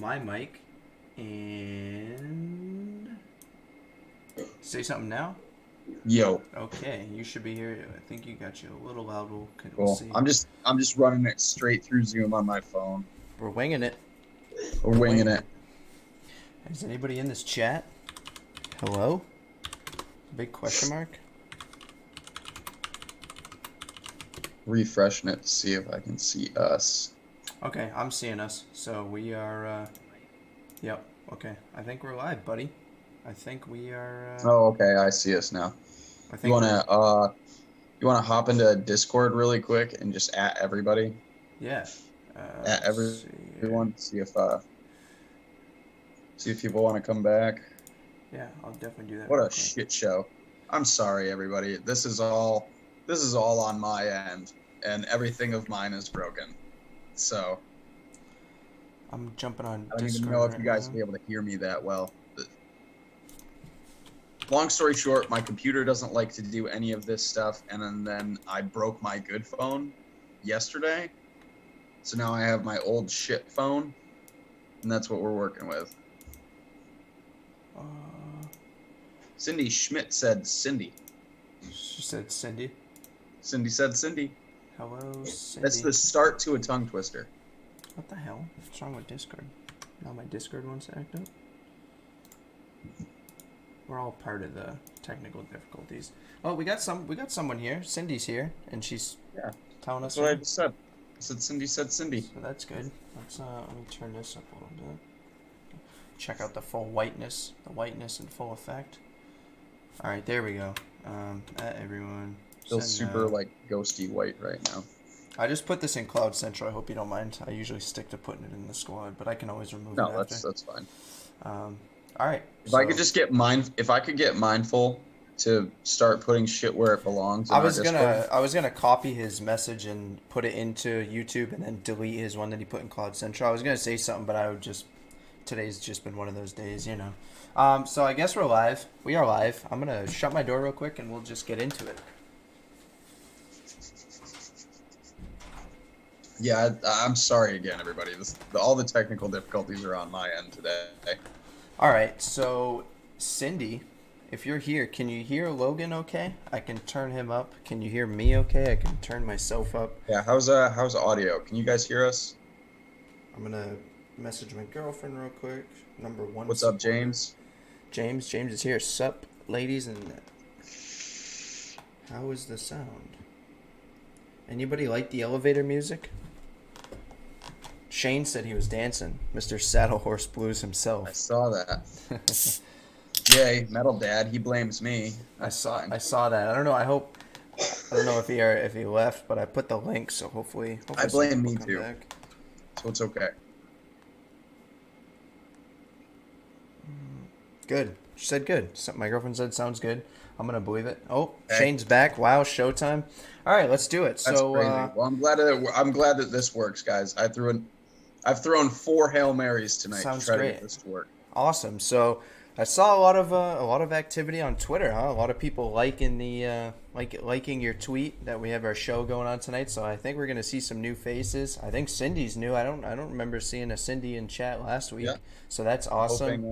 My mic and say something now. Yo. Okay, you should be here. I think you got you a little loud. We'll Cool. see. I'm just running it straight through Zoom on my phone. We're winging it. We're winging it. Is anybody in this chat? Hello? Big question mark. Refreshing it to see if I can see us. Okay, I'm seeing us. So we are. Yep. Okay. I think we're live, buddy. I think we are. Oh, okay. I see us now. I think you wanna hop into Discord really quick and just at everybody? Yeah. At everyone. See if people want to come back. Yeah, I'll definitely do that. What a shit show! I'm sorry, everybody. This is all on my end, and everything of mine is broken. So I'm jumping on Discord. I don't even know if you guys will be able to hear me that well. But long story short, my computer doesn't like to do any of this stuff, and then I broke my good phone yesterday. So now I have my old shit phone, and that's what we're working with. Cindy Schmidt said Cindy. She said Cindy. Cindy said Cindy. Hello, Cindy. That's the start to a tongue twister. What the hell? What's wrong with Discord? Now my Discord wants to act up. We're all part of the technical difficulties. Oh, we got someone here. Cindy's here, and she's telling us. That's what I just said. I said Cindy said Cindy. So that's good. Let's let me turn this up a little bit. Check out the full whiteness, in full effect. All right, there we go. Everyone. Feels super like ghosty white right now. I just put this in Cloud Central. I hope you don't mind. I usually stick to putting it in the squad, but I can always remove it after. No, that's fine. All right. If I could just get mindful to start putting shit where it belongs. I was gonna copy his message and put it into YouTube and then delete his one that he put in Cloud Central. I was gonna say something, but today's just been one of those days, you know. So I guess we're live. We are live. I'm gonna shut my door real quick and we'll just get into it. Yeah, I'm sorry again, everybody. All the technical difficulties are on my end today. All right, so Cindy, if you're here, can you hear Logan okay? I can turn him up. Can you hear me okay? I can turn myself up. Yeah, how's audio? Can you guys hear us? I'm going to message my girlfriend real quick. Number one. What's up, James? James is here. Sup, ladies, and how is the sound? Anybody like the elevator music? Shane said he was dancing. Mr. Saddle Horse Blues himself. I saw that. Yay, Metal Dad. He blames me. I saw that. I don't know. I don't know if he left, but I put the link, so hopefully I blame me too. Back. So it's okay. Good. She said good. My girlfriend said sounds good. I'm gonna believe it. Oh, okay. Shane's back. Wow, showtime. All right, let's do it. That's crazy. Well, I'm glad that this works, guys. I threw I've thrown 4 Hail Marys tonight to Sounds try to great. get this to work. Awesome. So I saw a lot of activity on Twitter, huh? A lot of people liking the liking your tweet that we have our show going on tonight. So I think we're gonna see some new faces. I think Cindy's new. I don't remember seeing a Cindy in chat last Yeah, week. So that's I'm awesome.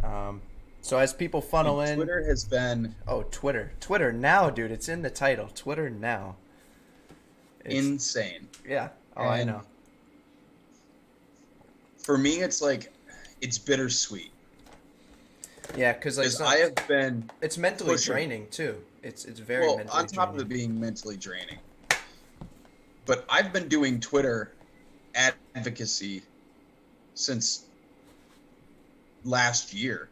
hoping. So as people funnel Dude, in, Twitter has been Twitter now, dude. It's in the title. Twitter now. It's insane, yeah. Oh, I and know. for me, it's like it's bittersweet Yeah, because like because I have been it's mentally pushing. draining too. It's very Well, mentally on top of draining. it being mentally draining, but I've been doing Twitter advocacy since last year.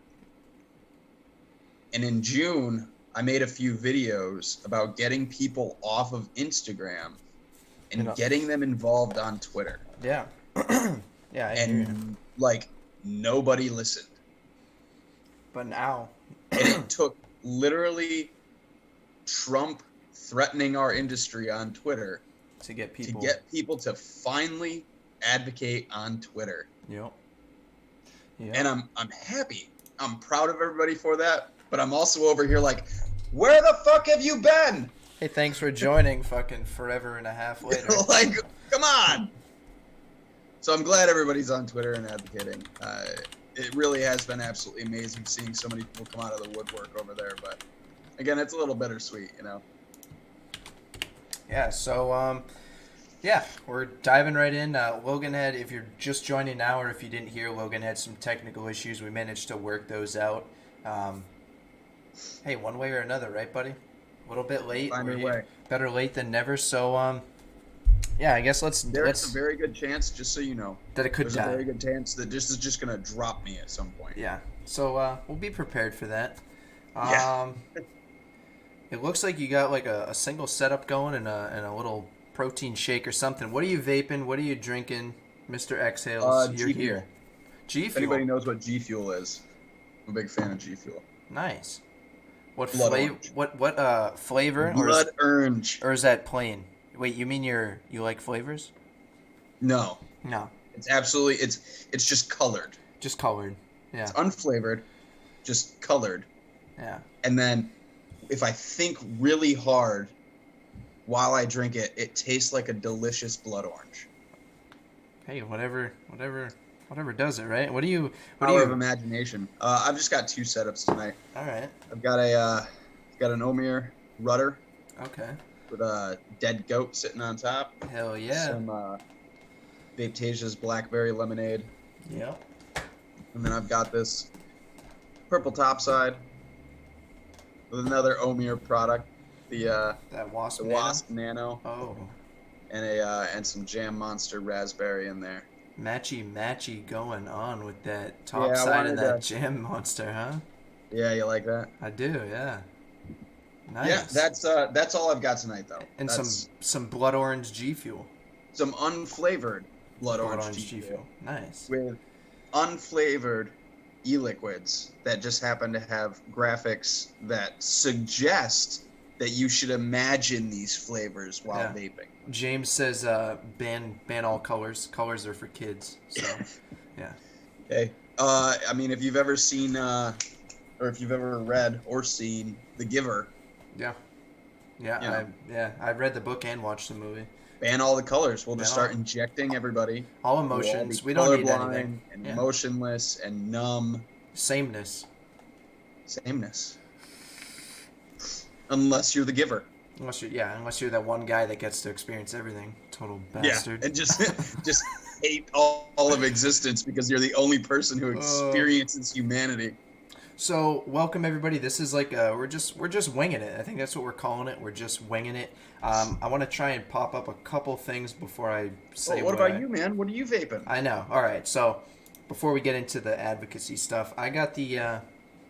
And in June, I made a few videos about getting people off of Instagram You and know. getting them involved on Twitter. Yeah. Yeah, I hear you. And like nobody listened. But now, And it took literally Trump threatening our industry on Twitter to get to people. get people to finally advocate on Twitter. Yep. Yep. And I'm happy. I'm proud of everybody for that. But I'm also over here like, where the fuck have you been? Hey, thanks for joining. Fucking forever and a half later. Like, come on. So I'm glad everybody's on Twitter and advocating. It really has been absolutely amazing seeing so many people come out of the woodwork over there. But again, it's a little bittersweet, you know. Yeah. So yeah, we're diving right in. Logan had, if you're just joining now or if you didn't hear, Logan had some technical issues. We managed to work those out. Hey, one way or another, right, buddy? A little bit late. Find your way. Better late than never. So yeah, I guess There's a very good chance, just so you know, that it could there's die. a very good chance that this is just gonna drop me at some point. Yeah. So we'll be prepared for that. Yeah. It looks like you got like a single setup going and a little protein shake or something. What are you vaping? What are you drinking, Mr. Exhales? You're G here. Fuel. G If anybody Fuel. knows what G Fuel is, I'm a big fan of G Fuel. Nice. What Blood flavor? orange. What flavor? Blood orange. Or is that plain? Wait, you mean you like flavors? No, No, it's absolutely it's just colored. just colored. Yeah. It's unflavored, just colored. Yeah. And then if I think really hard while I drink it, it tastes like a delicious blood orange. Hey, whatever does it, right? What do you? Power of imagination. I've just got 2 setups tonight. All right. I've got an Omir rudder Okay. with a dead goat sitting on top. Hell yeah. Some Vapetasia's blackberry lemonade, Yep. and then I've got this purple topside with another Omir product, the That wasp. Wasp Nano, Oh. and some Jam Monster raspberry in there. Matchy going on with that top Yeah, I side of wanted that to- Jam Monster, huh? Yeah, you like that? I do, yeah. Nice. Yeah, that's all I've got tonight though. and That's some blood orange G Fuel. some unflavored blood orange G Fuel Nice. with unflavored e-liquids that just happen to have graphics that suggest that you should imagine these flavors while Yeah. vaping. James says ban all colors. Colors are for kids. So yeah. Okay. I mean, if you've ever seen or if you've ever read or seen The Giver, Yeah. Yeah, Yeah. I've read the book and watched the movie. ban all the colors. We'll just Ban all. start injecting everybody. All We'll all emotions. be We don't need colorblind anything. and Yeah. motionless and numb. Sameness. Sameness. Unless you're the giver. Unless you're that one guy that gets to experience everything. Total bastard. Yeah, and just hate all of existence because you're the only person who experiences humanity. So welcome everybody. This is like we're just winging it. I think that's what we're calling it. We're just winging it. I want to try and pop up a couple things before I say. What about you, man? What are you vaping? I know. All right. So before we get into the advocacy stuff, I got the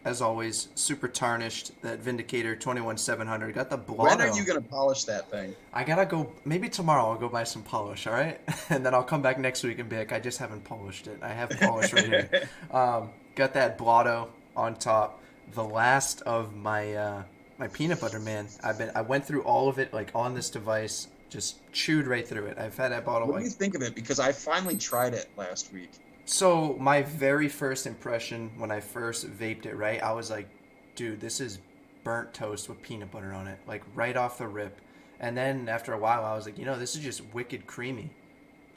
as always super tarnished that Vindicator 21700. Got the Blotto. When are you gonna polish that thing? I gotta go. Maybe tomorrow I'll go buy some polish. All right, and then I'll come back next week and be like, I just haven't polished it. I have polish right here. Got that Blotto on top. The last of my my peanut butter, man. I went through all of it like on this device Just chewed right through it. I've had that bottle What do like. you think of it? Because I finally tried it last week. So my very first impression when I first vaped it, right, I was like, dude, this is burnt toast with peanut butter on it, like right off the rip. And then after a while, I was like, this is just wicked creamy.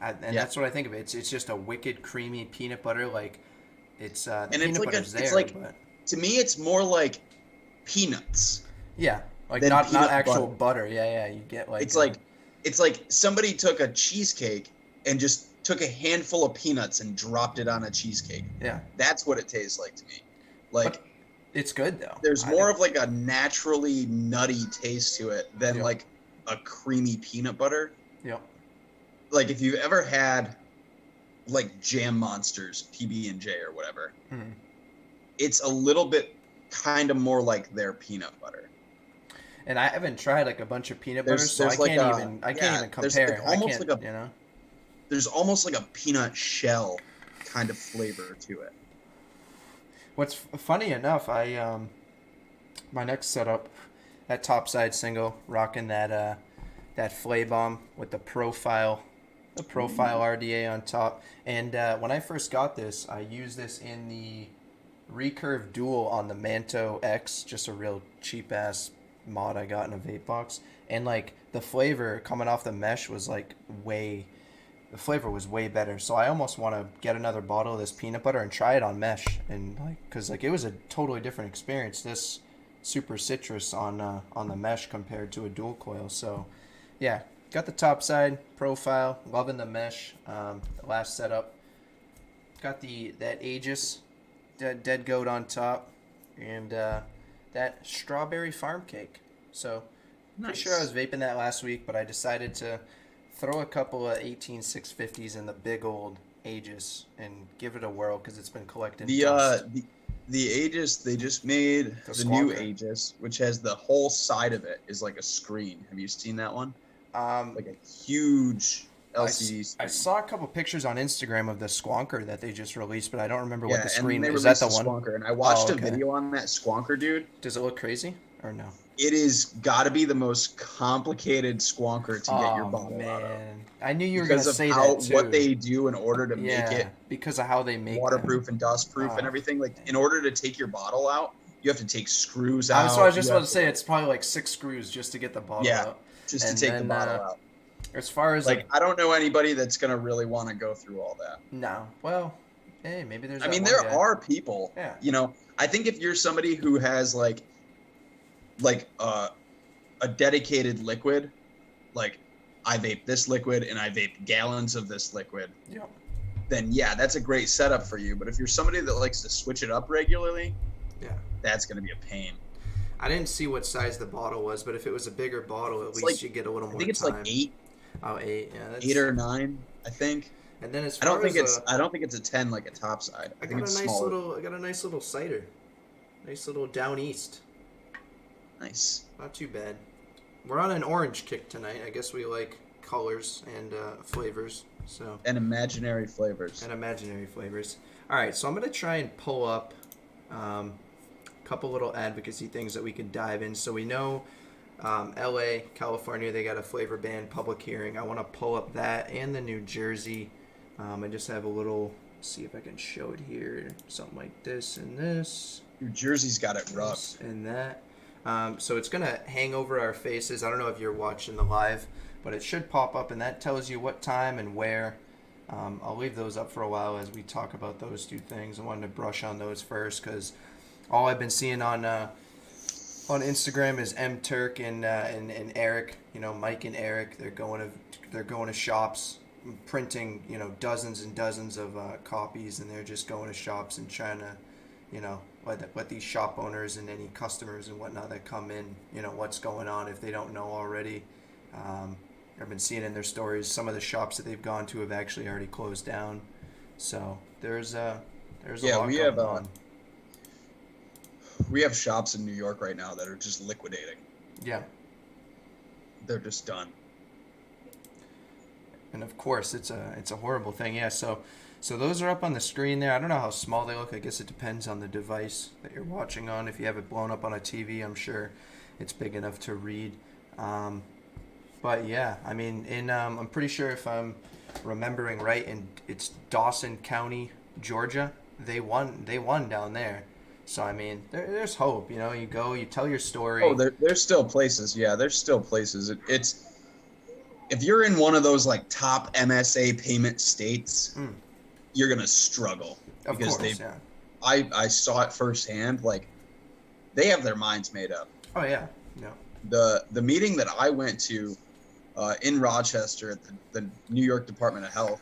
And Yeah. that's what I think of it. It's just a wicked creamy peanut butter. Like it's the And it's peanut like butter's it's there, like but to me it's more like peanuts yeah, like than not peanut actual butter. butter. Yeah, yeah, you get like It's like it's like somebody took a cheesecake and just took a handful of peanuts and dropped it on a cheesecake. yeah, That's what it tastes like to me. Like but it's good though. there's I more think. of like a naturally nutty taste to it than Yep, like a creamy peanut butter. yep. Like if you've ever had like Jam Monsters, PB&J or whatever, Mm. it's a little bit kind of more like their peanut butter. And I haven't tried like a bunch of peanut butters, so There's like a I can't even there's like compare. I almost can't, like a there's almost like a peanut shell kind of flavor to it. What's funny enough, my next setup, that topside single, rocking that flay bomb with the profile RDA on top. And when I first got this, I used this in the recurve dual on the Manto X, just a real cheap ass mod I got in a vape box. And like the flavor coming off the mesh was like way the flavor was way better. So I almost want to get another bottle of this peanut butter and try it on mesh, and like, cause like it was a totally different experience. This super citrus on the mesh compared to a dual coil. So yeah, got the top side profile, loving the mesh. The last setup, got that Aegis dead goat on top, and that strawberry farm cake. So pretty sure I was vaping that last week, but I decided to throw a couple of 18650s in the big old Aegis and give it a whirl because it's been collecting dust. The Aegis, they just made the new Aegis, which has the whole side of it is like a screen. Have you seen that one? Like a huge LCD screen. I saw a couple pictures on Instagram of the Squonker that they just released, but I don't remember what the screen and they is. That the released one? Squonker, and I watched a video on that Squonker, dude. Does it look crazy or no? It is got to be the most complicated Squonker to get your bottle out of. I knew you were going to say that too. What they do in order to make it because of how they make waterproof and dustproof and everything. Like in order to take your bottle out, you have to take screws out. So I was just about to say it's probably like 6 screws just to get the bottle out. Just to take the bottle out. As far as like I don't know anybody that's gonna really want to go through all that. No. Well, hey, maybe there's. I mean, there are people. Yeah. You know, I think if you're somebody who has like a dedicated liquid, like I vape this liquid and I vape gallons of this liquid. Yep. Then yeah, that's a great setup for you. But if you're somebody that likes to switch it up regularly, that's gonna be a pain. I didn't see what size the bottle was, but if it was a bigger bottle, at least you get a little more. I think it's time. like 8. Oh, 8. Yeah, that's... 8 or 9, I think. And then as I don't think it's a 10 like a top side. I think it's smaller. I got a nice little cider, nice little down east. Nice. Not too bad. We're on an orange kick tonight. I guess we like colors and flavors. So. And imaginary flavors. All right, so I'm gonna try and pull up a couple little advocacy things that we can dive in. So we know. LA, California, they got a flavor ban public hearing. I want to pull up that and the New Jersey. I just have a little, see if I can show it here. Something like this and this. New Jersey's got it rough. And that. So it's going to hang over our faces. I don't know if you're watching the live, but it should pop up, and that tells you what time and where. I'll leave those up for a while as we talk about those two things. I wanted to brush on those first because all I've been seeing on Instagram is M Turk and Eric, Mike and Eric. They're going to shops, printing dozens and dozens of copies, and they're just going to shops and trying to let these shop owners and any customers and whatnot that come in what's going on if they don't know already. I've been seeing in their stories some of the shops that they've gone to have actually already closed down. So there's a lot going on. We have shops in New York right now that are just liquidating. Yeah. They're just done. And of course, it's a horrible thing. Yeah, so those are up on the screen there. I don't know how small they look. I guess it depends on the device that you're watching on. If you have it blown up on a TV, I'm sure it's big enough to read. But yeah, I mean, I'm pretty sure if I'm remembering right, in it's Dawson County, Georgia. They won down there. So I mean, there's hope. You know, you go, you tell your Oh, story. there's still places. Yeah, there's still places. It's if you're in one of those like top MSA payment states, Mm, you're gonna struggle of because course, yeah. I saw it firsthand. Like they have their minds made up. Oh yeah, yeah. The meeting that I went to in Rochester at the New York Department of Health,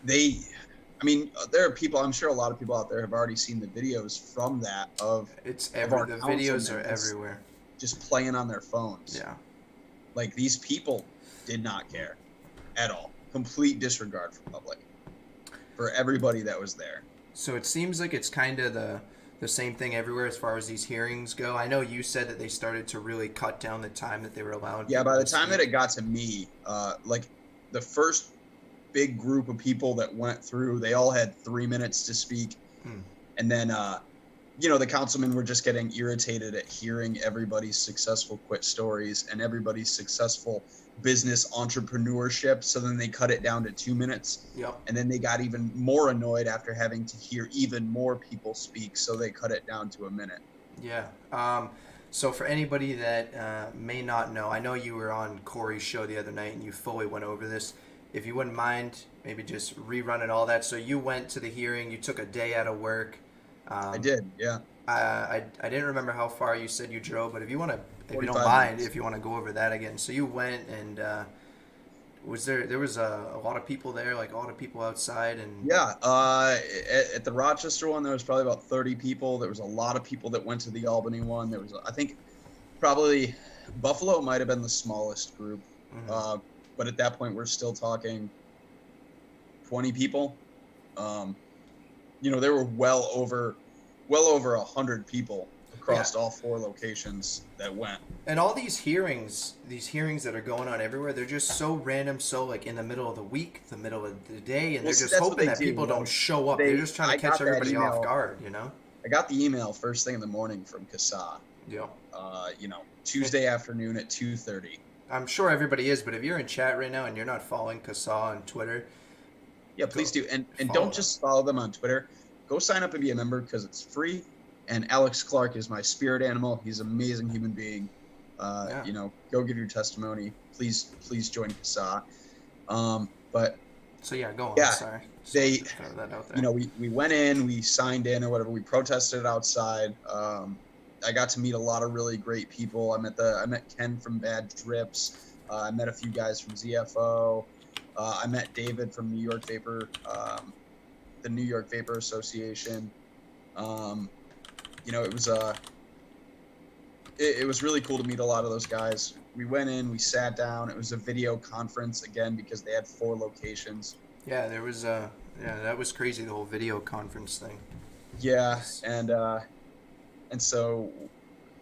they, I mean, there are people. I'm sure a lot of people out there have already seen the videos from that It's of every our the videos are councilmen everywhere. just playing on their phones. Yeah. Like these people did not care at all. Complete disregard for public, for everybody that was there. So it seems like it's kind of the same thing everywhere as far as these hearings go. I know you said that they started to really cut down the time that they were allowing Yeah, people by the to time that speak. it got to me, like the first big group of people that went through, they all had 3 minutes to speak. Hmm. And then, the councilmen were just getting irritated at hearing everybody's successful quit stories and everybody's successful business entrepreneurship. So then they cut it down to 2 minutes. Yep. And then they got even more annoyed after having to hear even more people speak. So they cut it down to a minute. Yeah. So for anybody that may not know, I know you were on Corey's show the other night and you fully went over this. If you wouldn't mind, maybe just rerunning all that. So you went to the hearing. You took a day out of work. I Um, did, yeah. I didn't remember how far you said you drove, but if you don't 45 mind, minutes. if you want to go over that again. So you went and there was a lot of people there, like a lot of people outside and Yeah, at the Rochester one, there was probably about 30 people. There was a lot of people that went to the Albany one. There was, I think, probably Buffalo might have been the smallest group, mhm. uh, but at that point, we're still talking 20 people. Um, there were well over 100 people Yeah. across all four locations that went. And all these hearings that are going on everywhere, they're just so random, so like in the middle of the week, the middle of the day, and Well, they're see, just that's what hoping they that do. people don't show up. They're just trying to I catch got that everybody off email. guard, you know? I got the email first thing in the morning from CASA. Yeah. Tuesday afternoon at 2:30. I'm sure everybody is, but if you're in chat right now and you're not following Kasa on Twitter, Yeah, go please do. And follow don't them. just follow them on Twitter. Go sign up and be a member because it's free. And Alex Clark is my spirit animal. He's an amazing human being. Yeah. Go give your testimony. Please join CASA. But So yeah, go on. yeah, Sorry. Just wanted they, to throw that out there. we went in, we signed in or whatever. We protested outside. I got to meet a lot of really great people. I met Ken from Bad Drips. I met a few guys from ZFO. I met David from New York Vapor, the New York Vapor Association. Um, it was it was really cool to meet a lot of those guys. We went in, we sat down. It was a video conference again because they had 4 locations. Yeah, there was yeah, that was crazy, the whole video conference thing. Yeah, and so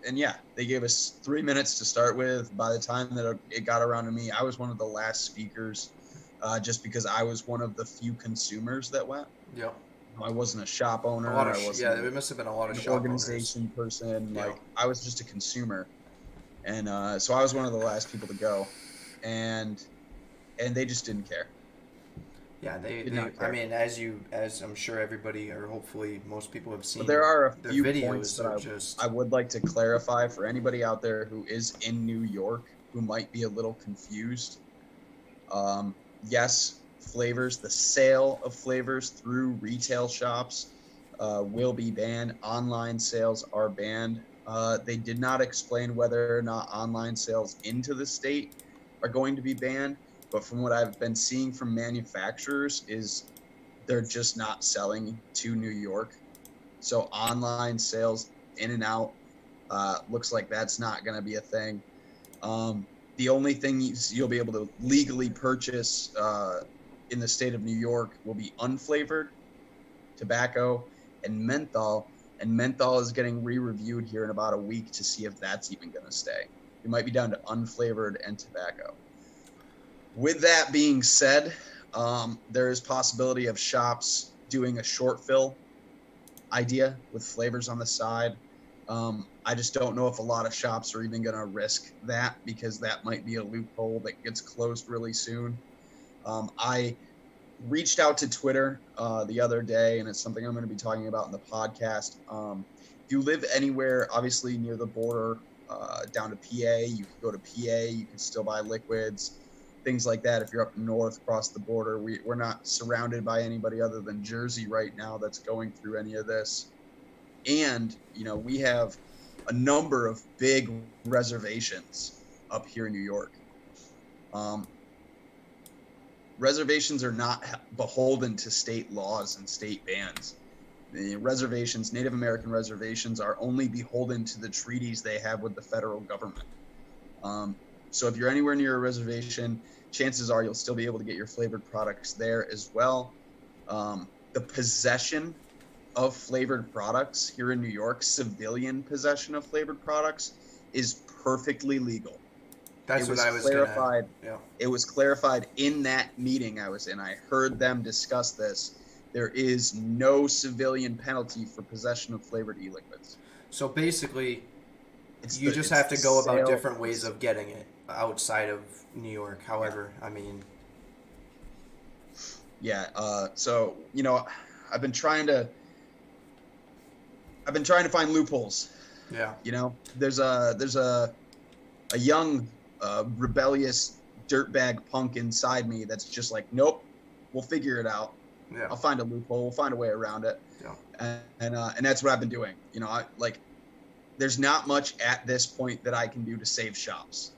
and yeah, they gave us 3 minutes to start with. By the time that it got around to me, I was one of the last speakers, just because I was one of the few consumers that went. Yep. I wasn't a shop A lot owner. of I yeah, wasn't there must have been a lot of an shop owners. organization person. Yeah. Like I was just a consumer, and so I was one of the last people to go, and they just didn't care. Yeah, Did they not I care. mean, as I'm sure everybody or hopefully most people have But seen, there are a their few points videos that are I just would like to clarify for anybody out there who is in New York who might be a little confused. Yes, flavors, the sale of flavors through retail shops will be banned. Online sales are banned. They did not explain whether or not online sales into the state are going to be banned, but from what I've been seeing from manufacturers is they're just not selling to New York. So online sales in and out looks like that's not going to be a thing. The only thing you'll be able to legally purchase in the state of New York will be unflavored tobacco and menthol. And menthol is getting re-reviewed here in about a week to see if that's even going to stay. It might be down to unflavored and tobacco. With that being said, there is possibility of shops doing a short fill idea with flavors on the side. I just don't know if a lot of shops are even going to risk that, because that might be a loophole that gets closed really soon. I reached out to Twitter the other day, and it's something I'm going to be talking about in the podcast. If you live anywhere, obviously near the border, down to PA, you can go to PA. You can still buy liquids, things like that. If you're up north across the border, we're not surrounded by anybody other than Jersey right now that's going through any of this. And, we have a number of big reservations up here in New York. Um, Reservations are not beholden to state laws and state bans. The reservations, Native American reservations, are only beholden to the treaties they have with the federal government. Um, so if you're anywhere near a reservation, chances are you'll still be able to get your flavored products there as well. The possession of flavored products here in New York, civilian possession of flavored products, is perfectly legal. It That's what was I was gonna. clarified. Yeah. It was clarified in that meeting I was in. I heard them discuss this. There is no civilian penalty for possession of flavored e-liquids. So basically, It's you the just it's have the to go about sale. different ways of getting it outside of New York. Yeah, However, I mean, yeah. So I've been trying to I've been trying to find loopholes. yeah, There's a young rebellious dirtbag punk inside me that's just like, nope, we'll figure it out. yeah, I'll find a loophole. We'll find a way around it. yeah, And that's what I've been doing. There's not much at this point that I can do to save shops,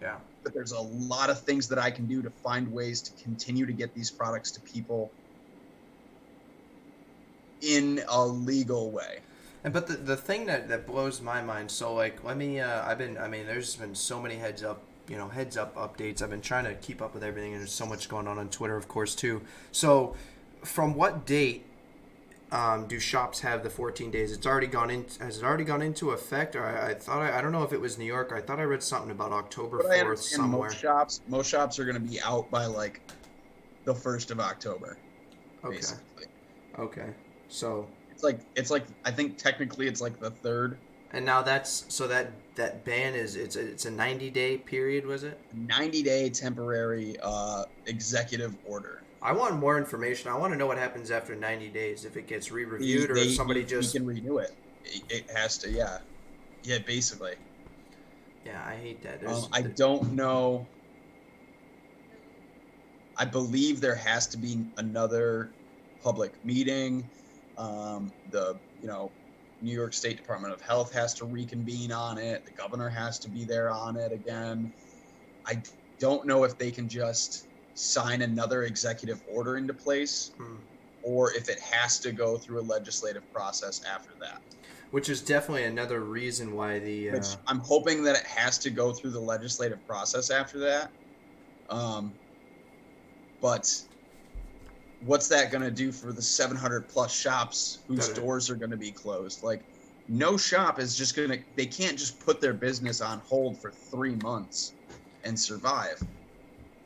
yeah. but there's a lot of things that I can do to find ways to continue to get these products to people in a legal way. And but the thing that blows my mind, so like let me I mean there's been so many heads up updates. I've been trying to keep up with everything, and there's so much going on Twitter, of course, too. So from what date do shops have the 14 days? It's already gone in. Has it already gone into effect? Or I thought I don't know if it was New York. I thought I read something about October But I 4th understand somewhere. most shops are going to be out by like the 1st of October, Okay. basically. Okay. So It's like I think technically it's like the 3rd. and now that's so that ban is it's a 90-day period, was it? 90-day temporary executive order. I want more information. I want to know what happens after 90 days, if it gets He, re-reviewed or they, if somebody he just. can renew it. It has to, yeah, basically. Yeah, I hate that. There's. I don't know. I believe there has to be another public meeting. The New York State Department of Health has to reconvene on it. The governor has to be there on it again. I don't know if they can just sign another executive order into place, or if it has to go through a legislative process after that. Which is definitely another reason why the. Which I'm hoping that it has to go through the legislative process after that. But what's that going to do for the 700 plus shops whose doors are going to be closed? Like, no shop is just going to, they can't just put their business on hold for 3 months and survive.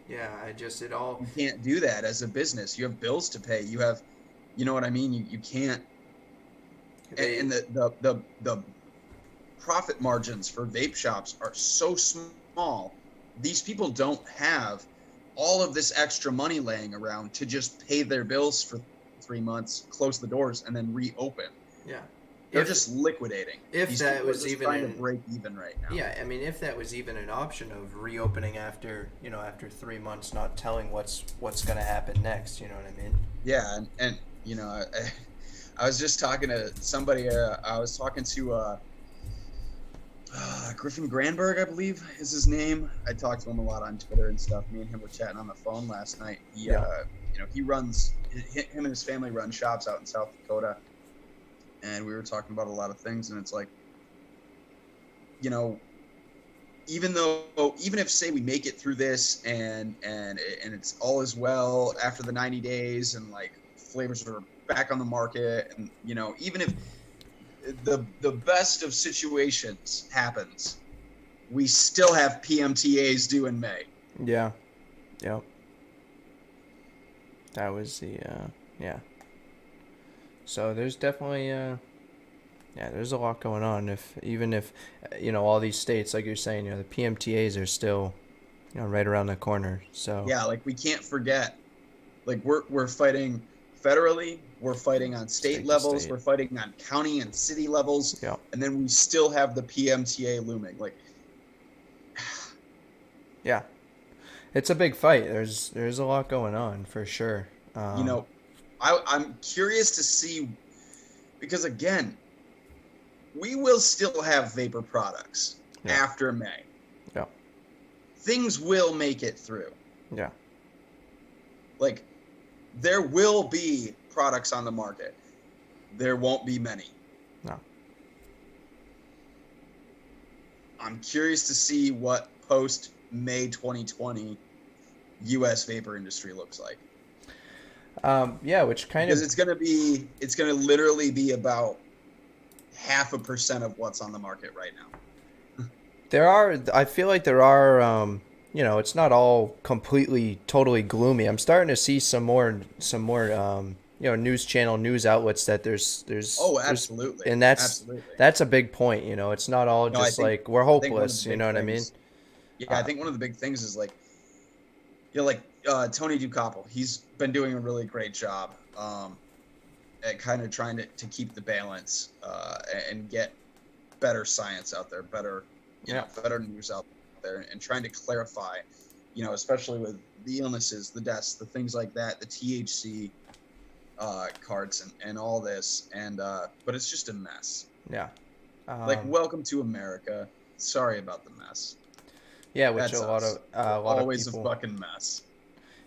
Yeah, it all. You can't do that as a business. You have bills to pay. You have, you know what I mean? You can't. And the profit margins for vape shops are so small. These people don't have all of this extra money laying around to just pay their bills for 3 months, close the doors, and then reopen. Yeah. They're just liquidating. If These that people was are just even trying to break even right now. Yeah, I mean, if that was even an option of reopening after 3 months, not telling what's going to happen next, you know what I mean? Yeah, and I was just talking to somebody. I was talking to Griffin Granberg, I believe is his name. I talked to him a lot on Twitter and stuff. Me and him were chatting on the phone last night. He runs, him and his family run shops out in South Dakota, and we were talking about a lot of things. And it's like, even if say we make it through this and it's all as well after the 90 days and like flavors are back on the market, and even if the best of situations happens, we still have PMTAs due in May. Yeah. Yep. That was the yeah. So there's definitely Yeah, there's a lot going on. Even if all these states, like you're saying, the PMTAs are still right around the corner. So Yeah, like we can't forget, like we're fighting federally, we're fighting on state state to levels, state. we're fighting on county and city levels, Yeah, and then we still have the PMTA looming. Like, yeah, it's a big fight. There's a lot going on for sure. you know, I'm curious to see because again, we will still have vapor products Yeah, after May. yeah, Things will make it through. yeah, Like, there will be products on the market. There won't be many. no. I'm curious to see what post May 2020 US vapor industry looks like. Yeah, which kind Because of it's gonna literally be about 0.5% of what's on the market right now. I feel like there are, it's not all completely, totally gloomy. I'm starting to see some more, news channel, news outlets that Oh, there's, absolutely. and that's, Absolutely. that's a big point. It's not all No, I just think like we're I think one of the hopeless. You big know what I mean? things. Yeah, I Uh, think one of the big things is like, like Tony Ducopple. He's been doing a really great job at kind of trying to keep the balance and get better science out there, yeah, better news out there, and trying to clarify, especially with the illnesses, the deaths, the things like that, the THC carts and all this, and but it's just a mess. yeah, Like, um, welcome to America. Sorry about the mess. yeah. Which That's us. We're a lot of always a people. fucking mess.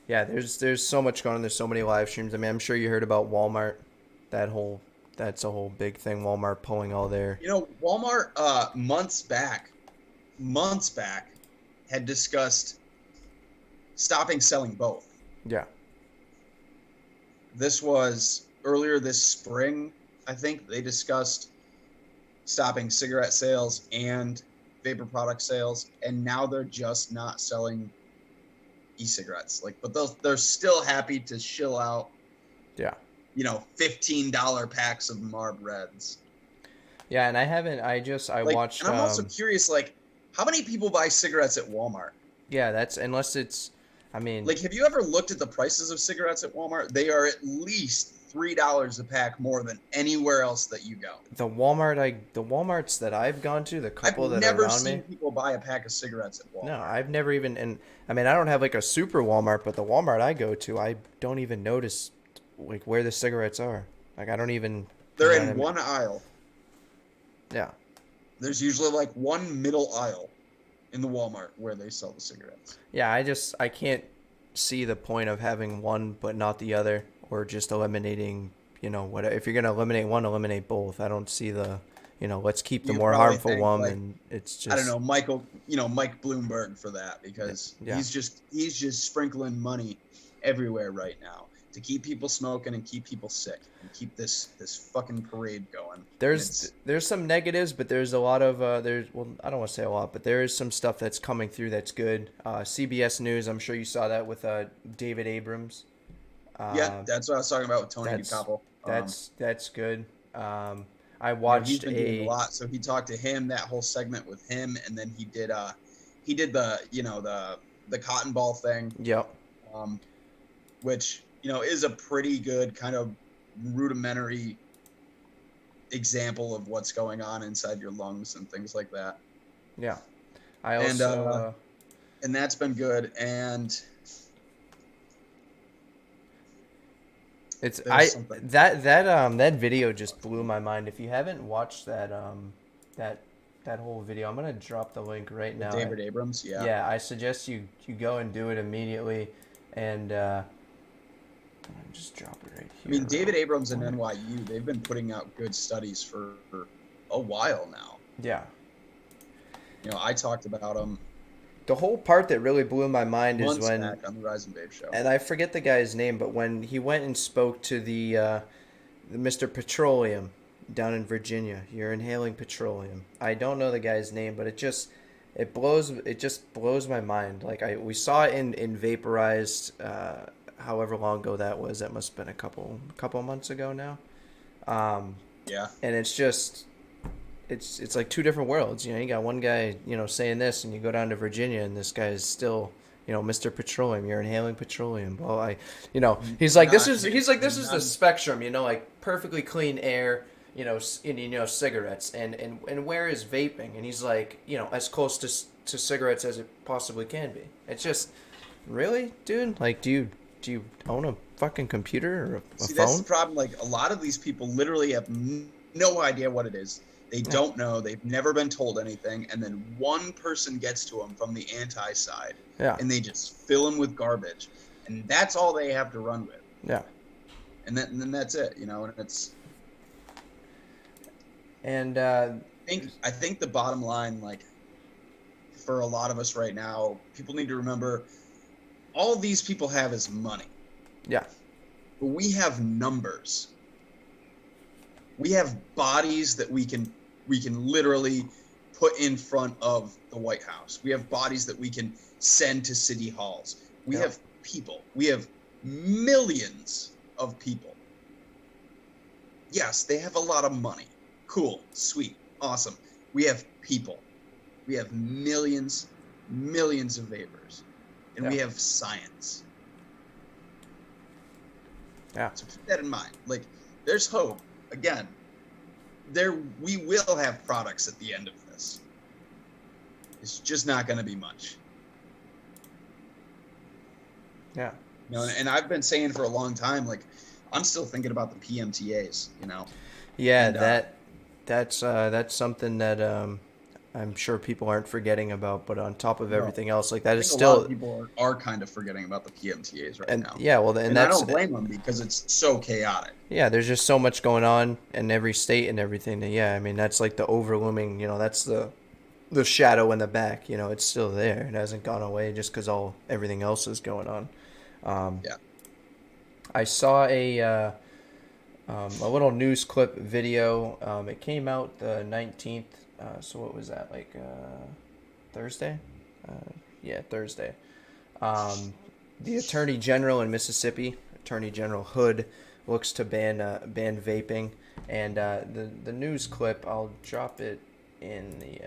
Yeah, there's so much going on. There's so many live streams. I mean, I'm sure you heard about Walmart. That whole that's a whole big thing. Walmart pulling all their Walmart months back had discussed stopping selling both. yeah, This was earlier this spring, I think they discussed stopping cigarette sales and vapor product sales, and now they're just not selling e-cigarettes. Like, but they're still happy to shill out, yeah. $15 packs of Marb Reds. Yeah, and I haven't. I Like, watched. and I'm also curious, like, how many people buy cigarettes at Walmart? Yeah, that's unless it's. I mean, Like, have you ever looked at the prices of cigarettes at Walmart? They are at least $3 a pack more than anywhere else that you go. the WalMarts that I've gone to, the I've couple that are never around me. seen people buy a pack of cigarettes at No, Walmart. I've never even. And I mean, I don't have like a super Walmart, but the Walmart I go to, I don't even notice like where the cigarettes are. Like I don't even. You They're know what I in mean? one aisle. Yeah. There's usually like one middle aisle in the Walmart where they sell the cigarettes. Yeah, I can't see the point of having one but not the other, or just eliminating. What if you're gonna eliminate one, eliminate both. I don't see the. Let's keep the You more probably harmful think one, like, and it's I don't just. know, Mike Bloomberg for that, because Yeah. he's just sprinkling money everywhere right now to keep people smoking and keep people sick and keep this fucking parade going. There's some negatives, but there's a lot of I don't want to say a lot, but there is some stuff that's coming through that's good. CBS News, I'm sure you saw that with David Abrams. Yeah, Uh, that's what I was talking about with Tony that's DeCappo. that's good. I He's watched been doing a a lot. So he talked to him, that whole segment with him, and then he did the the cotton ball thing, yep, um, which is a pretty good kind of rudimentary example of what's going on inside your lungs and things like that. yeah. I And also and that's been good. And it's there's something. that video just blew my mind. If you haven't watched that that whole video, I'm gonna drop the link right now. David Abrams, yeah. Yeah, I suggest you go and do it immediately, and just drop it right I here. mean, David Abrams and NYU, they've been putting out good studies for a while now. Yeah. I talked about them The whole part that really blew my mind is months when, back on the Rise and Vape show. and I forget the guy's name, but when he went and spoke to the Mr. Petroleum down in Virginia, you're inhaling petroleum. I don't know the guy's name, but it just blows my mind. Like we saw it in Vaporized, however long ago that was. That must have been a couple months ago now. Yeah. And it's just it's like two different worlds. You know, you got one guy, saying this, and you go down to Virginia, and this guy is still, Mr. Petroleum. You're inhaling petroleum. Well, he's like, Not, this is the not, spectrum. Like perfectly clean air. Cigarettes, and where is vaping? And he's like, as close to cigarettes as it possibly can be. It's just, really, dude. Like, do you own a fucking computer or a See, phone? that's the problem. Like, a lot of these people literally have no idea what it is. They don't know. They've never been told anything. And then one person gets to them from the anti side. Yeah. And they just fill them with garbage. And that's all they have to run with. Yeah. And then that's it, And it's... And I think the bottom line, like, for a lot of us right now, people need to remember all these people have is money. Yeah. But we have numbers. We have bodies that we can literally put in front of the White House. We have bodies that we can send to city halls. We have people. We have millions of people. Yes, they have a lot of money. Cool, sweet, awesome. We have people. We have millions of vapors. And we have science. Yeah. So keep that in mind. Like, there's hope. Again, we will have products at the end of this. It's just not going to be much. Yeah. And I've been saying for a long time, like, I'm still thinking about the PMTAs, Yeah, And, that's something that I'm sure people aren't forgetting about, but on top of everything else, like that I is think a lot still of people are kind of forgetting about the PMTAs right now. Yeah, well, and I that's don't blame them because it's so chaotic. Yeah, there's just so much going on in every state and everything. That, I mean, that's like the overlooming. That's the shadow in the back. It's still there. It hasn't gone away just because everything else is going on. Yeah. I saw a little news clip video. It came out the 19th. So what was that, like Thursday? Yeah, Thursday. The Attorney General in Mississippi, Attorney General Hood, looks to ban vaping. And the news clip, I'll drop it in the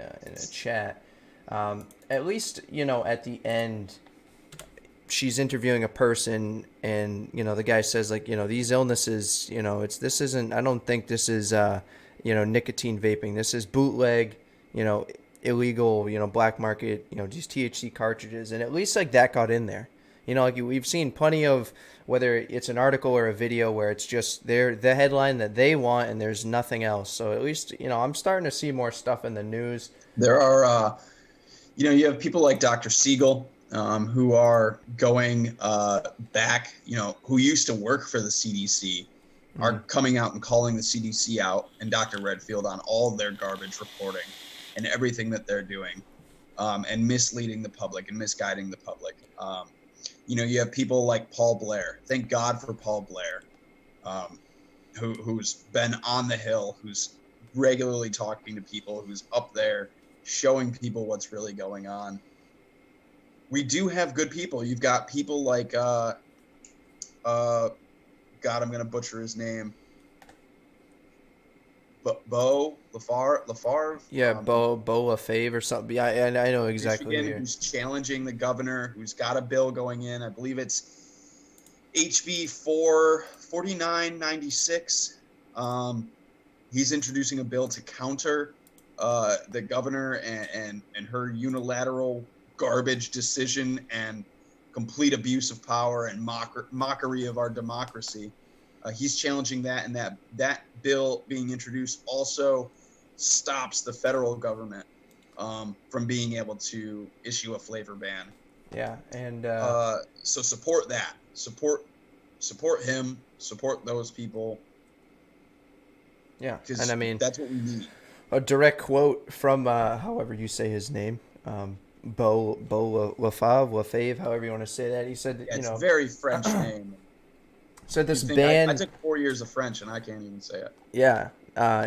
chat. At least at the end, she's interviewing a person, and the guy says, like, these illnesses, I don't think this is nicotine vaping. This is bootleg, illegal, black market, these THC cartridges. And at least like that got in there. Like we've seen plenty of, whether it's an article or a video where it's just the headline that they want and there's nothing else. So at least, I'm starting to see more stuff in the news. There are, you have people like Dr. Siegel, who are going back, who used to work for the CDC, are coming out and calling the CDC out and Dr. Redfield on all their garbage reporting and everything that they're doing, and misleading the public and misguiding the public. You have people like Paul Blair. Thank God for Paul Blair, who's been on the Hill, who's regularly talking to people, who's up there showing people what's really going on. We do have good people. You've got people like, God, I'm going to butcher his name. Bo Lafarve. Yeah, Bo Lafave or something. Yeah, I know exactly. Michigan, who's challenging the governor, who's got a bill going in. I believe it's HB 4996. He's introducing a bill to counter the governor and her unilateral garbage decision and complete abuse of power and mockery of our democracy. He's challenging that, and that bill being introduced also stops the federal government from being able to issue a flavor ban. Yeah, and so support that. Support him. Support those people. Yeah, and I mean that's what we need. A direct quote from however you say his name, Bo Lafave, however you want to say that. He said, it's a very French name. Said this ban. I took 4 years of French and I can't even say it. Yeah.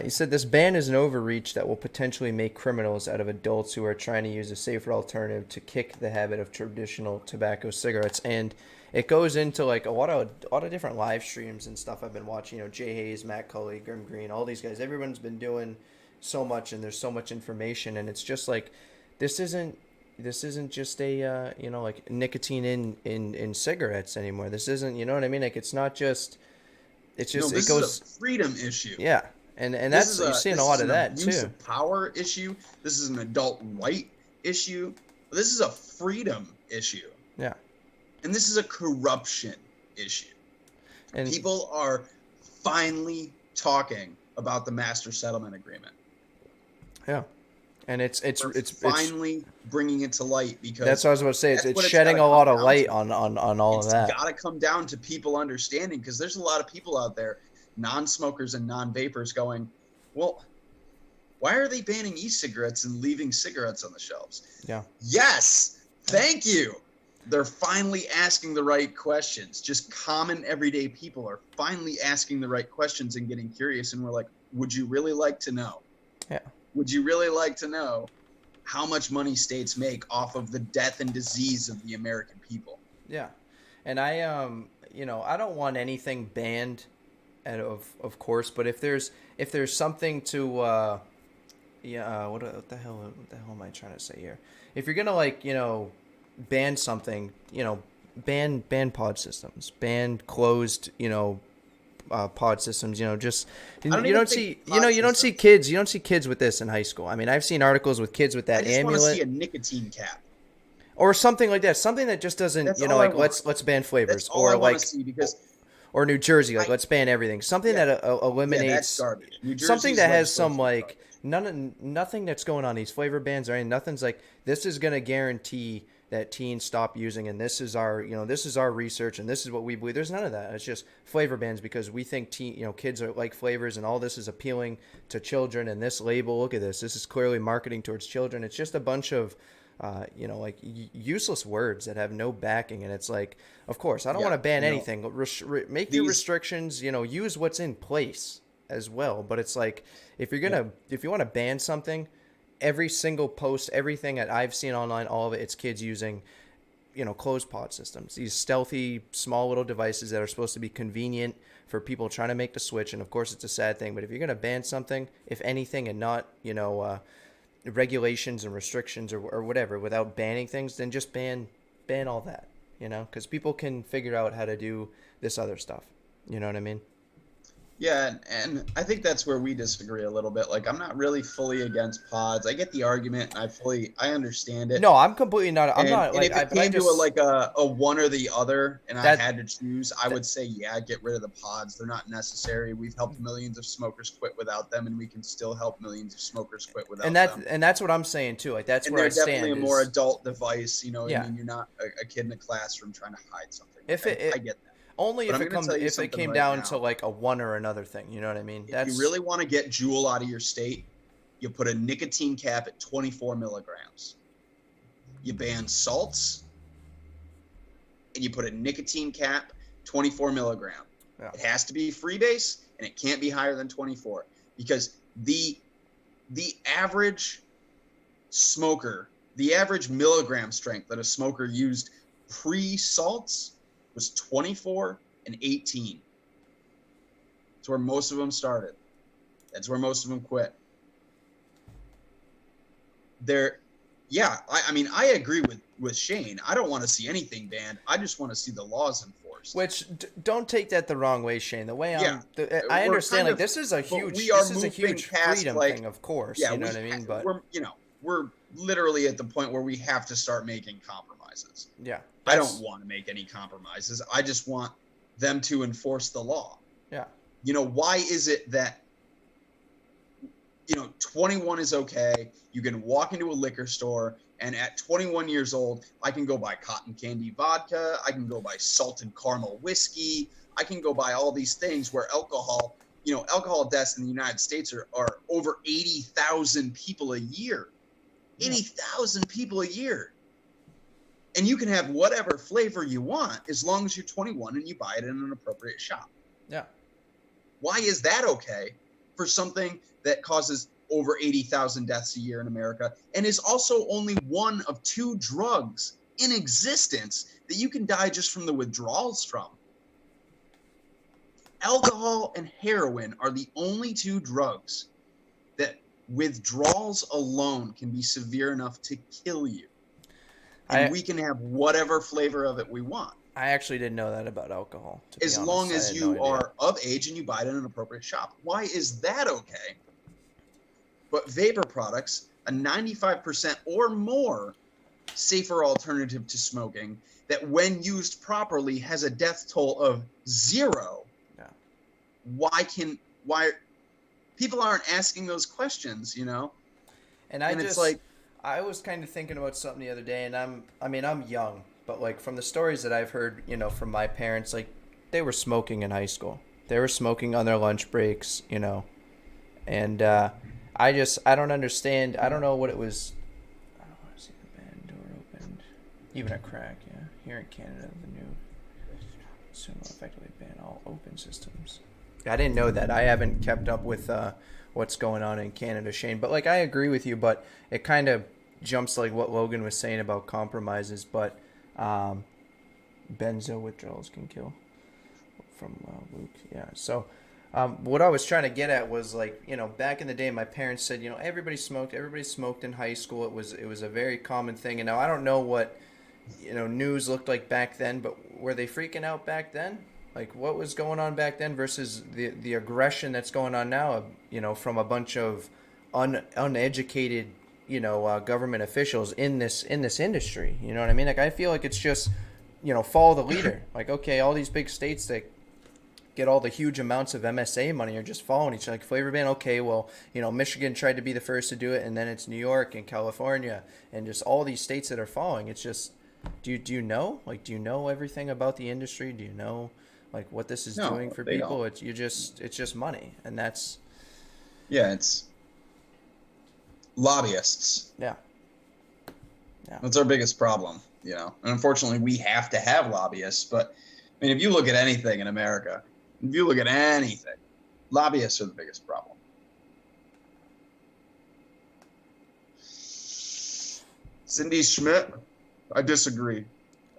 He said this ban is an overreach that will potentially make criminals out of adults who are trying to use a safer alternative to kick the habit of traditional tobacco cigarettes. And it goes into like a lot of different live streams and stuff I've been watching. Jay Hayes, Matt Cully, Grim Green, all these guys. Everyone's been doing so much, and there's so much information, and it's just like this isn't just a like nicotine in cigarettes anymore. This isn't, you know what I mean? Like it's not just, it's No, just, it this is a goes, freedom issue. yeah, and This that's, is you're a seeing a this lot is of an that abuse too. of power issue. This is an adult right issue. This is a freedom issue. Yeah. And this is a corruption issue. And People are finally talking about the master settlement agreement. yeah, and We're it's finally bringing it to light, because that's what I was about to say. It's that's what it's shedding gotta a come lot of down light to. on all of It's that. got to come down to people understanding, because there's a lot of people out there, non-smokers and non-vapers, going, well, why are they banning e-cigarettes and leaving cigarettes on the shelves? Yeah. Yes, thank you. They're finally asking the right questions. Just common everyday people are finally asking the right questions and getting curious. And we're like, would you really like to know? Yeah. Would you really like to know how much money states make off of the death and disease of the American people? Yeah. And I I don't want anything banned, of course, but if there's something to what the hell am I trying to say here? If you're gonna like, ban something, ban pod systems, ban closed, pod systems, just I don't you even don't think see, pod you don't see systems. kids with this in high school. I mean, I've seen articles with kids with I that just want to see amulet a nicotine cap. or something like that, something that just doesn't, That's all I like want. let's ban That's flavors, all I or want like, to see, because or New Jersey, like I, let's ban everything, something yeah, that yeah, that's eliminates garbage. New something Jersey's that has some legislation is like garbage. nothing that's going on, these flavor bans or anything, nothing's like this is going to guarantee that teens stop using, and this is our, this is our research, and this is what we believe. There's none of that. It's just flavor bans because we think kids are like flavors, and all this is appealing to children, and this label, look at this is clearly marketing towards children. It's just a bunch of like useless words that have no backing, and it's like, of course, I don't want Yeah, to ban you know, anything. Make your these restrictions. Use what's in place as well. But it's like, if you want to ban something, every single post, everything that I've seen online, all of it, it's kids using, closed pod systems. These stealthy, small little devices that are supposed to be convenient for people trying to make the switch. And of course, it's a sad thing. But if you're gonna ban something, if anything, and not, regulations and restrictions or whatever, without banning things, then just ban all that, because people can figure out how to do this other stuff. You know what I mean? Yeah, and I think that's where we disagree a little bit. Like, I'm not really fully against pods. I get the argument, and I understand it. No, I'm completely not. I'm not And like if it but I came to just a one or the other, and I that had to choose, I that would say, yeah, get rid of the pods. They're not necessary. We've helped millions of smokers quit without them, and we can still help millions of smokers quit without them. and that's what I'm saying too. Like that's And where I they're definitely stand a more is, adult device. I yeah. mean, you're not a kid in a classroom trying to hide something. If Like, I it get that. only But if I'm it going to comes tell you if it something came right down to now. like a one or another thing, you know what I mean? If you really want to get Juul out of your state, you put a nicotine cap at 24 milligrams. You ban salts, and you put a nicotine cap 24 milligram. Yeah. It has to be freebase, and it can't be higher than 24, because the average smoker, the average milligram strength that a smoker used pre-salts was 24 and 18. That's where most of them started. That's where most of them quit. I mean, I agree with Shane. I don't want to see anything banned. I just want to see the laws enforced. Which don't take that the wrong way, Shane. The way Yeah, I we're understand, kind like of, this is a but huge we are this is a moving huge past, freedom like, thing, of course. yeah, You know what I mean? But we're literally at the point where we have to start making compromises. yeah, I don't want to make any compromises. I just want them to enforce the law. Yeah. Why is it that 21 is okay? You can walk into a liquor store, and at 21 years old, I can go buy cotton candy vodka. I can go buy salted caramel whiskey. I can go buy all these things where alcohol deaths in the United States are over 80,000 people a year. 80,000 people a year. And you can have whatever flavor you want as long as you're 21 and you buy it in an appropriate shop. Yeah. Why is that okay for something that causes over 80,000 deaths a year in America and is also only one of two drugs in existence that you can die just from the withdrawals from? Alcohol and heroin are the only two drugs that withdrawals alone can be severe enough to kill you. And I we can have whatever flavor of it we want. I actually didn't know that about alcohol, to be As honest. long I as had no you idea. are of age and you buy it in an appropriate shop. Why is that okay? But vapor products, a 95% or more safer alternative to smoking that when used properly has a death toll of 0. Yeah. Why people aren't asking those questions, you know? And And it's like, I was kind of thinking about something the other day, and I'm young, but like from the stories that I've heard, from my parents, like they were smoking in high school. They were smoking on their lunch breaks, and I don't understand. I don't know what it was. I don't want to see the band door opened. Even a crack, yeah. Here in Canada, the new soon will effectively ban all open systems. I didn't know that. I haven't kept up with what's going on in Canada, Shane. But like, I agree with you. But it kind of jumps like what Logan was saying about compromises. But benzo withdrawals can kill. From Luke, yeah. So what I was trying to get at was like, back in the day, my parents said, everybody smoked. Everybody smoked in high school. It was a very common thing. And now I don't know what news looked like back then, but were they freaking out back then? Like what was going on back then versus the aggression that's going on now, from a bunch of uneducated, government officials in this industry. You know what I mean? Like I feel like it's just, follow the leader. Like okay, all these big states that get all the huge amounts of MSA money are just following each other. Like flavor ban, okay, well, Michigan tried to be the first to do it, and then it's New York and California and just all these states that are following. It's just, do you know? Like, do you know everything about the industry? Do you know like what this is doing no, for they people? don't. It's just money, and that's Yeah, it's lobbyists. yeah, yeah, That's our biggest problem, And unfortunately, we have to have lobbyists. But I mean, if you look at anything in America, if you look at anything, lobbyists are the biggest problem. Cindy Schmidt, I disagree.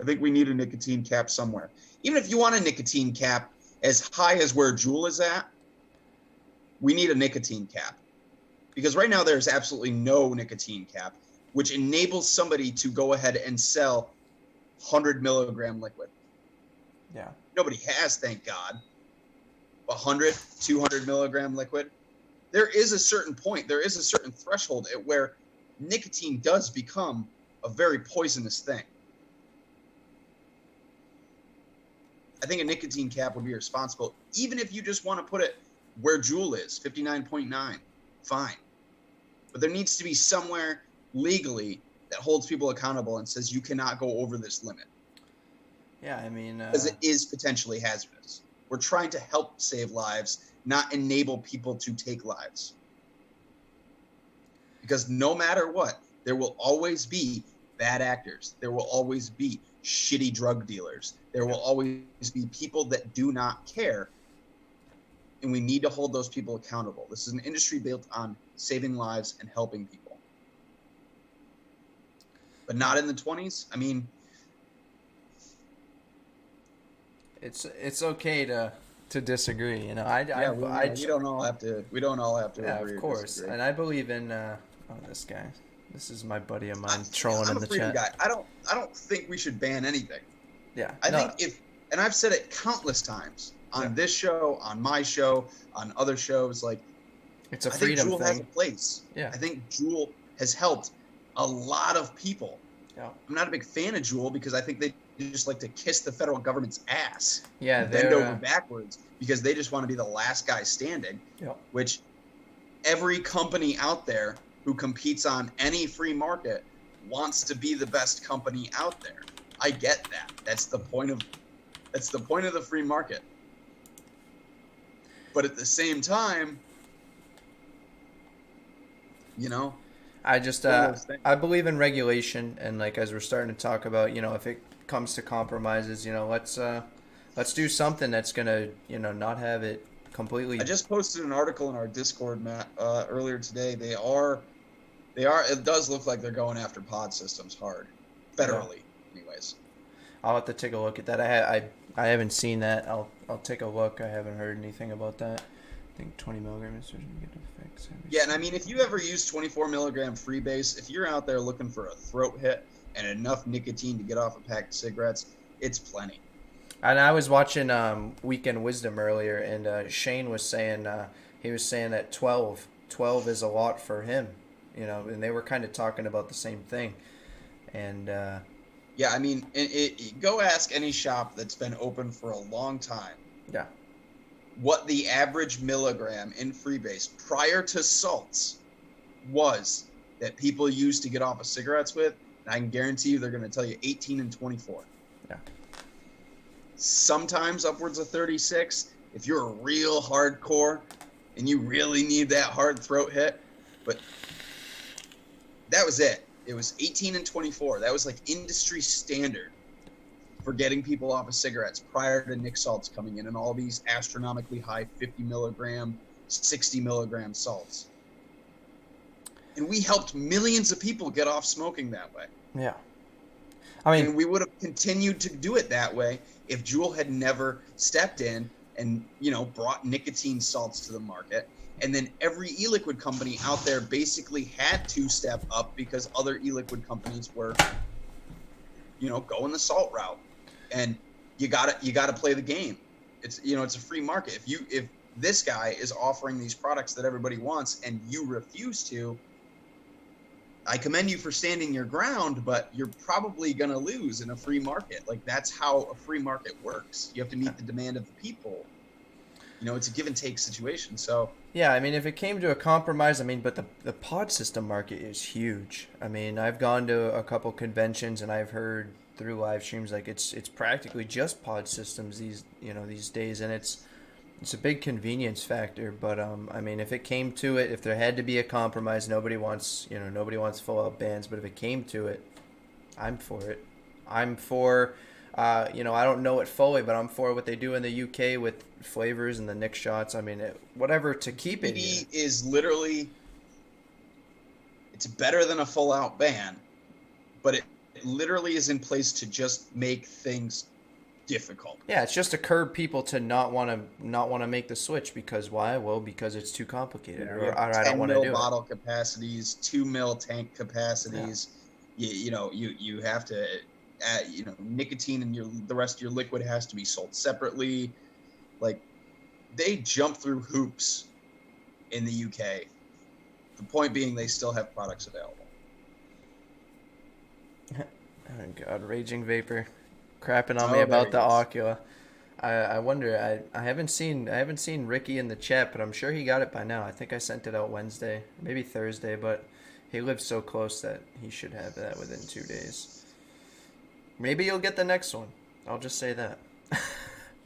I think we need a nicotine cap somewhere. Even if you want a nicotine cap as high as where Juul is at, we need a nicotine cap. Because right now there's absolutely no nicotine cap, which enables somebody to go ahead and sell 100 milligram liquid. yeah. Nobody has, thank God. 100, 200 milligram liquid. There is a certain point, there is a certain threshold at where nicotine does become a very poisonous thing. I think a nicotine cap would be responsible, even if you just want to put it where Juul is, 59.9, fine. But there needs to be somewhere legally that holds people accountable and says you cannot go over this limit. Yeah, I mean, because it is potentially hazardous. We're trying to help save lives, not enable people to take lives. Because no matter what, there will always be bad actors. There will always be shitty drug dealers. There will always be people that do not care. And we need to hold those people accountable. This is an industry built on saving lives and helping people. But not in the 20s. I mean, it's okay to disagree. we don't all have to. We don't all have to Yeah, agree. of course. Or disagree. And I believe in this guy. This is my buddy of mine trolling in the freedom chat. guy. I don't think we should ban anything. Yeah. I think and I've said it countless times on this show, on my show, on other shows, like it's a I think freedom Juul thing. has a place. Yeah. I think Juul has helped a lot of people. Yeah. I'm not a big fan of Juul because I think they just like to kiss the federal government's ass. Yeah, and bend over backwards because they just want to be the last guy standing. Yeah. Which every company out there who competes on any free market wants to be the best company out there. I get that. That's the point of the free market. But at the same time, I just I believe in regulation, and like as we're starting to talk about, if it comes to compromises, let's do something that's gonna not have it completely. I just posted an article in our Discord, Matt, earlier today. It does look like they're going after pod systems hard, federally, anyways. I'll have to take a look at that. I haven't seen that. I'll take a look. I haven't heard anything about that. I think 20 milligrams doesn't get effects. Yeah, and I mean, if you ever use 24 milligram freebase, if you're out there looking for a throat hit and enough nicotine to get off a pack of cigarettes, it's plenty. And I was watching Weekend Wisdom earlier, and Shane was saying he was saying that 12 is a lot for him, and they were kind of talking about the same thing. And yeah, I mean, go ask any shop that's been open for a long time. Yeah. What the average milligram in freebase prior to salts was that people used to get off of cigarettes with, and I can guarantee you they're going to tell you 18 and 24. Yeah. Sometimes upwards of 36 if you're a real hardcore and you really need that hard throat hit. But that was it. It was 18 and 24. That was like industry standard for getting people off of cigarettes prior to Nick salts coming in and all these astronomically high 50 milligram, 60 milligram salts. And we helped millions of people get off smoking that way. Yeah. I mean, and we would have continued to do it that way if Juul had never stepped in and, brought nicotine salts to the market. And then every e-liquid company out there basically had to step up because other e-liquid companies were, going the salt route. And you gotta play the game. It's it's a free market. If this guy is offering these products that everybody wants and you refuse to, I commend you for standing your ground, but you're probably going to lose in a free market. Like, that's how a free market works. You have to meet the demand of the people. It's a give and take situation. So yeah, I mean, if it came to a compromise, but the pod system market is huge. I mean, I've gone to a couple conventions and I've heard through live streams like it's practically just pod systems these days, and it's a big convenience factor. But I mean, if it came to it, if there had to be a compromise, nobody wants full out bans. But if it came to it, I'm for it. I'm for, I don't know it fully, but I'm for what they do in the UK with flavors and the Nick shots. I mean, whatever to keep it. CBD is literally, it's better than a full out ban, but it literally is in place to just make things difficult. Yeah, it's just to curb people to not want to make the switch because why? Well, because it's too complicated, or I don't want to do it. 10 ml bottle capacities, 2 ml tank capacities. Yeah. You have to add, nicotine and the rest of your liquid has to be sold separately. Like, they jump through hoops in the UK. The point being, they still have products available. Oh God, Raging Vapor, crapping on me about the Ocula. I wonder. I haven't seen Ricky in the chat, but I'm sure he got it by now. I think I sent it out Wednesday, maybe Thursday, but he lives so close that he should have that within 2 days. Maybe you'll get the next one. I'll just say that.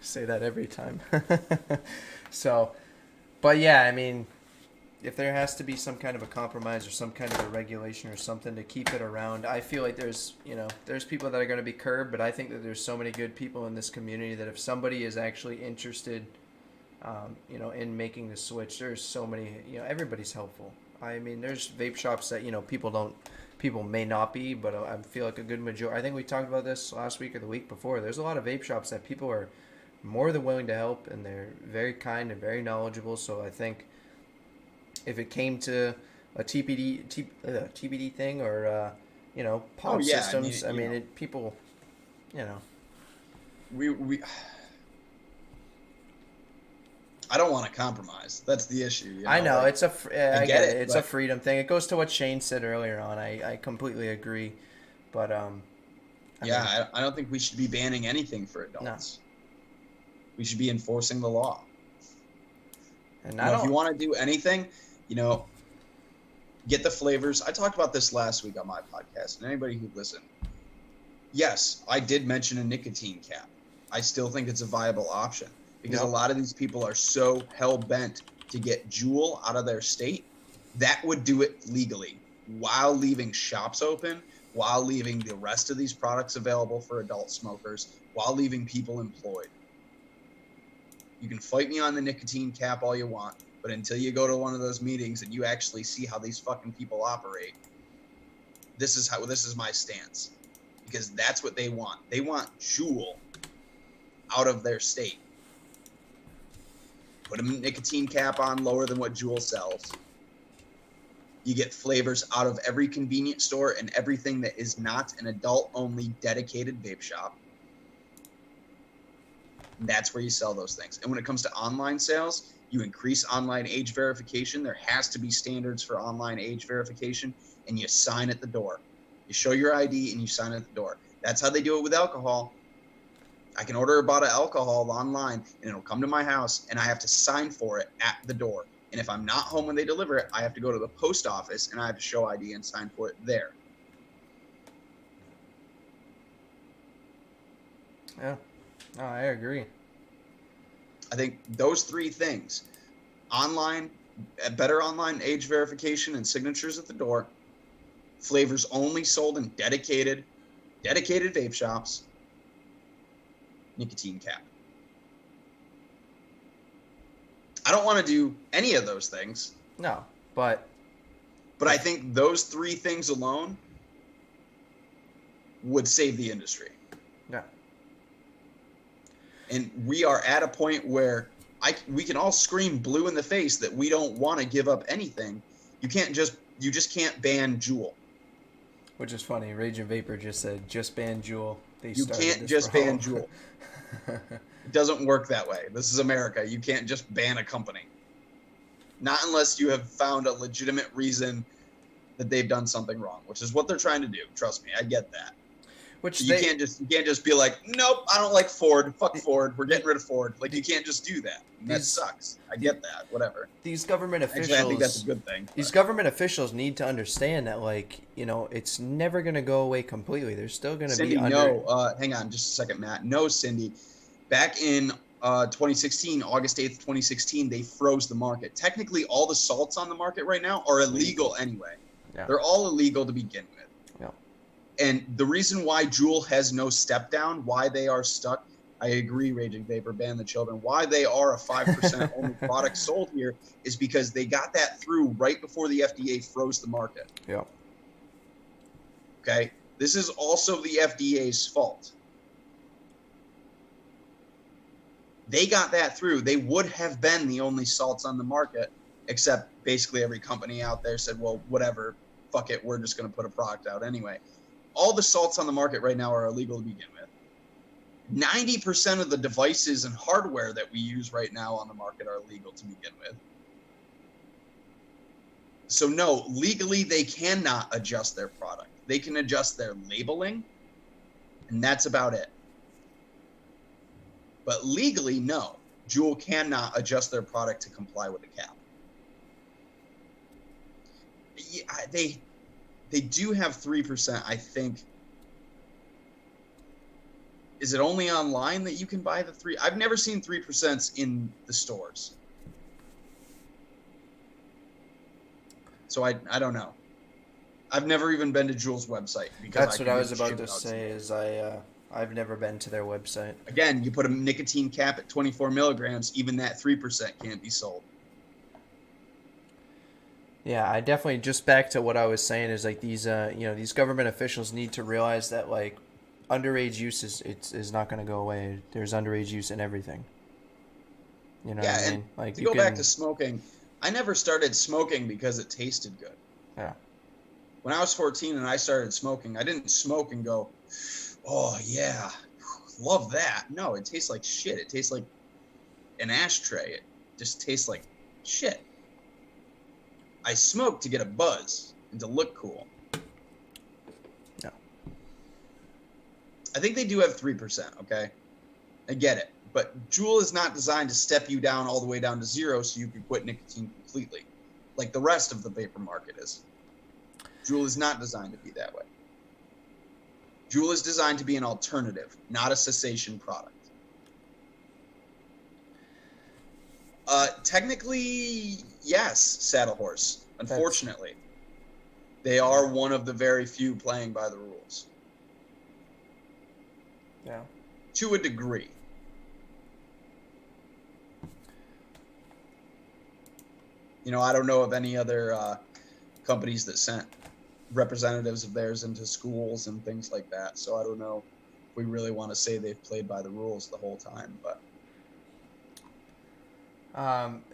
Say that every time. So, but yeah, I mean, if there has to be some kind of a compromise or some kind of a regulation or something to keep it around, I feel like there's people that are going to be curbed, but I think that there's so many good people in this community that if somebody is actually interested, in making the switch, there's so many, everybody's helpful. I mean, there's vape shops that, people may not be, but I feel like a good majority, I think we talked about this last week or the week before, there's a lot of vape shops that people are more than willing to help, and they're very kind and very knowledgeable. So I think if it came to a TBD thing or pod systems, people, we I don't want to compromise. That's the issue. I know it's I get it. It's a freedom thing. It goes to what Shane said earlier on. I completely agree, but I don't think we should be banning anything for adults. No. We should be enforcing the law. And if you want to do anything, get the flavors. I talked about this last week on my podcast, and anybody who listened, yes, I did mention a nicotine cap. I still think it's a viable option because a lot of these people are so hell-bent to get Juul out of their state, that would do it legally while leaving shops open, while leaving the rest of these products available for adult smokers, while leaving people employed. You can fight me on the nicotine cap all you want, but until you go to one of those meetings and you actually see how these fucking people operate, this is my stance. Because that's what they want. They want Juul out of their state. Put a nicotine cap on lower than what Juul sells. You get flavors out of every convenience store and everything that is not an adult-only dedicated vape shop. And that's where you sell those things. And when it comes to online sales, you increase online age verification. There has to be standards for online age verification, and you sign at the door. You show your ID and you sign at the door. That's how they do it with alcohol. I can order a bottle of alcohol online, and it'll come to my house, and I have to sign for it at the door. And if I'm not home when they deliver it, I have to go to the post office, and I have to show ID and sign for it there. Yeah. No, I agree. I think those three things, better online age verification and signatures at the door, flavors only sold in dedicated vape shops, nicotine cap. I don't want to do any of those things. No, but I think those three things alone would save the industry. yeah. And we are at a point where we can all scream blue in the face that we don't want to give up anything. You just can't ban Juul. Which is funny. Rage and Vapor just said, just ban Juul. You can't just ban Juul. It doesn't work that way. This is America. You can't just ban a company. Not unless you have found a legitimate reason that they've done something wrong, which is what they're trying to do. Trust me, I get that. You can't just be like, nope, I don't like Ford. Fuck Ford. We're getting rid of Ford. Like, you can't just do that. That sucks. I get that. Whatever. These government officials. Actually, I think that's a good thing. These government officials need to understand that, like, you know, it's never going to go away completely. There's still going to be Cindy, no. Hang on just a second, Matt. No, Cindy. Back in 2016, August 8th, 2016, they froze the market. Technically, all the salts on the market right now are illegal anyway. Yeah. They're all illegal to begin with. Yeah. And the reason why Juul has no step down, why they are stuck, I agree, Raging Vapor, ban the children. Why they are a 5% only product sold here is because they got that through right before the FDA froze the market. Yeah. Okay? This is also the FDA's fault. They got that through. They would have been the only salts on the market, except basically every company out there said, well, whatever, fuck it, we're just going to put a product out anyway. All the salts on the market right now are illegal to begin with. 90% of the devices and hardware that we use right now on the market are illegal to begin with. So no, legally they cannot adjust their product. They can adjust their labeling, and that's about it. But legally, no. Juul cannot adjust their product to comply with the cap. Yeah, they do have 3%, I think. Is it only online that you can buy the 3? I've never seen 3% in the stores. So I don't know. I've never even been to Juul's website. Because that's what I was about to say is I've never been to their website. Again, you put a nicotine cap at 24 milligrams, even that 3% can't be sold. Yeah, I definitely, just back to what I was saying is like these these government officials need to realize that like underage use is not going to go away. There's underage use in everything. You know what I mean? Like to go back to smoking, I never started smoking because it tasted good. Yeah. When I was 14 and I started smoking, I didn't smoke and go, oh yeah, love that. No, it tastes like shit. It tastes like an ashtray. It just tastes like shit. I smoked to get a buzz and to look cool. No. I think they do have 3%, okay? I get it. But Juul is not designed to step you down all the way down to 0 so you can quit nicotine completely, like the rest of the vapor market is. Juul is not designed to be that way. Juul is designed to be an alternative, not a cessation product. Technically, yes, Saddle Horse. Unfortunately, they are one of the very few playing by the rules. Yeah. To a degree. You know, I don't know of any other companies that sent representatives of theirs into schools and things like that. So I don't know if we really want to say they've played by the rules the whole time, but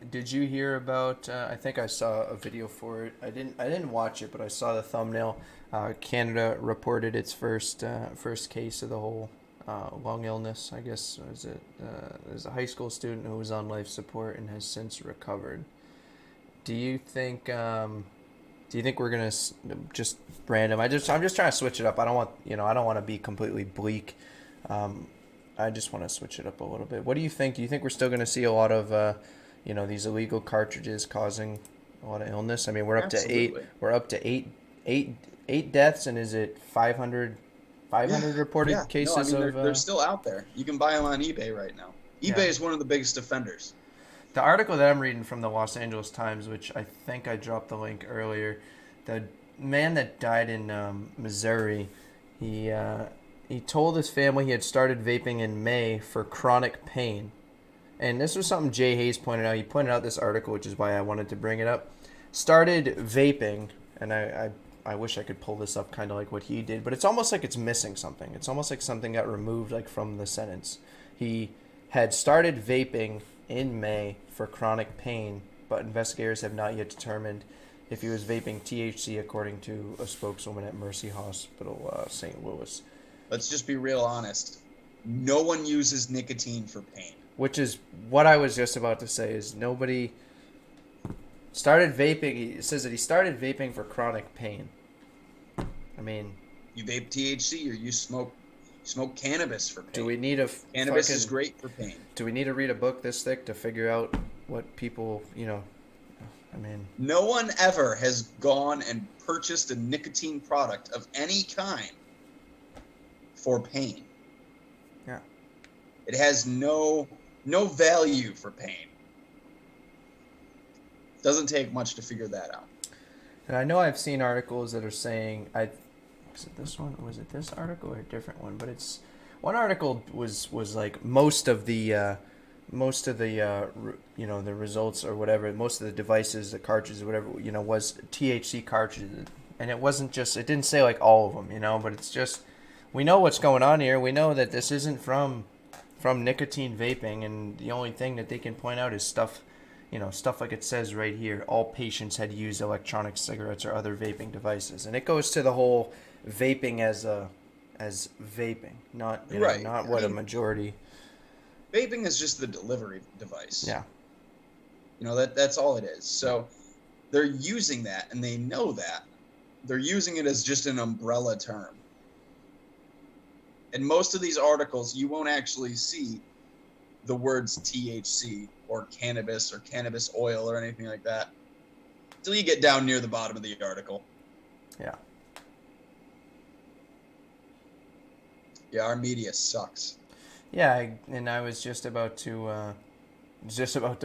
Did you hear about? I think I saw a video for it. I didn't watch it, but I saw the thumbnail. Canada reported its first case of the whole lung illness. I guess was it? There's a high school student who was on life support and has since recovered. Do you think? Do you think we're gonna just random? I'm just trying to switch it up. I don't want I don't want to be completely bleak. Um, I just want to switch it up a little bit. What do you think? Do you think we're still gonna see a lot of these illegal cartridges causing a lot of illness? I mean, we're up to eight. Absolutely. We're up to eight deaths, and is it 500 Yeah, reported yeah. No, I cases mean of? they're still out there. You can buy them on eBay right now. Yeah. eBay is one of the biggest offenders. The article that I'm reading from the Los Angeles Times, which I think I dropped the link earlier, the man that died in Missouri, he told his family he had started vaping in May for chronic pain, and this was something Jay Hayes pointed out. He pointed out this article, which is why I wanted to bring it up. Started vaping, and I wish I could pull this up, kind of like what he did, but it's almost like it's missing something. It's almost like something got removed, like from the sentence. He had started vaping in May for chronic pain, but investigators have not yet determined if he was vaping THC, according to a spokeswoman at Mercy Hospital, St. Louis. Let's just be real honest. No one uses nicotine for pain. Which is what I was just about to say. Is nobody started vaping? It says that he started vaping for chronic pain. I mean, You vape THC or you smoke cannabis for pain. do we need a Cannabis is great for pain. Do we need to read a book this thick to figure out what people, I mean, No one ever has gone and purchased a nicotine product of any kind for pain. yeah. It has no value for pain. Doesn't take much to figure that out. And I know I've seen articles that are saying, was it this one? Was it this article or a different one? But it's one article was like most of the the results or whatever, most of the devices, the cartridges, whatever, was THC cartridges, and it wasn't just, it didn't say like all of them, but it's just, we know what's going on here. We know that this isn't from nicotine vaping, and the only thing that they can point out is stuff like it says right here, all patients had used electronic cigarettes or other vaping devices. And it goes to the whole vaping as vaping, not Right. not what a majority. Vaping is just the delivery device. Yeah. That's all it is. So they're using that, and they know that. They're using it as just an umbrella term. In most of these articles, you won't actually see the words THC or cannabis oil or anything like that until you get down near the bottom of the article. Yeah. Yeah, our media sucks. Yeah, and I was just about to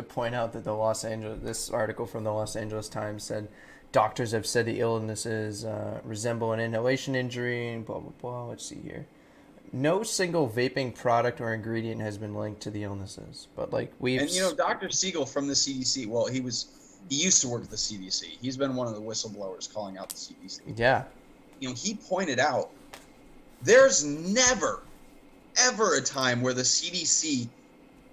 point out that this article from the Los Angeles Times said doctors have said the illnesses resemble an inhalation injury and blah blah blah. Let's see here. No single vaping product or ingredient has been linked to the illnesses, but like Dr. Siegel from the CDC. Well, he used to work at the CDC. He's been one of the whistleblowers calling out the CDC. Yeah. He pointed out there's never, ever a time where the CDC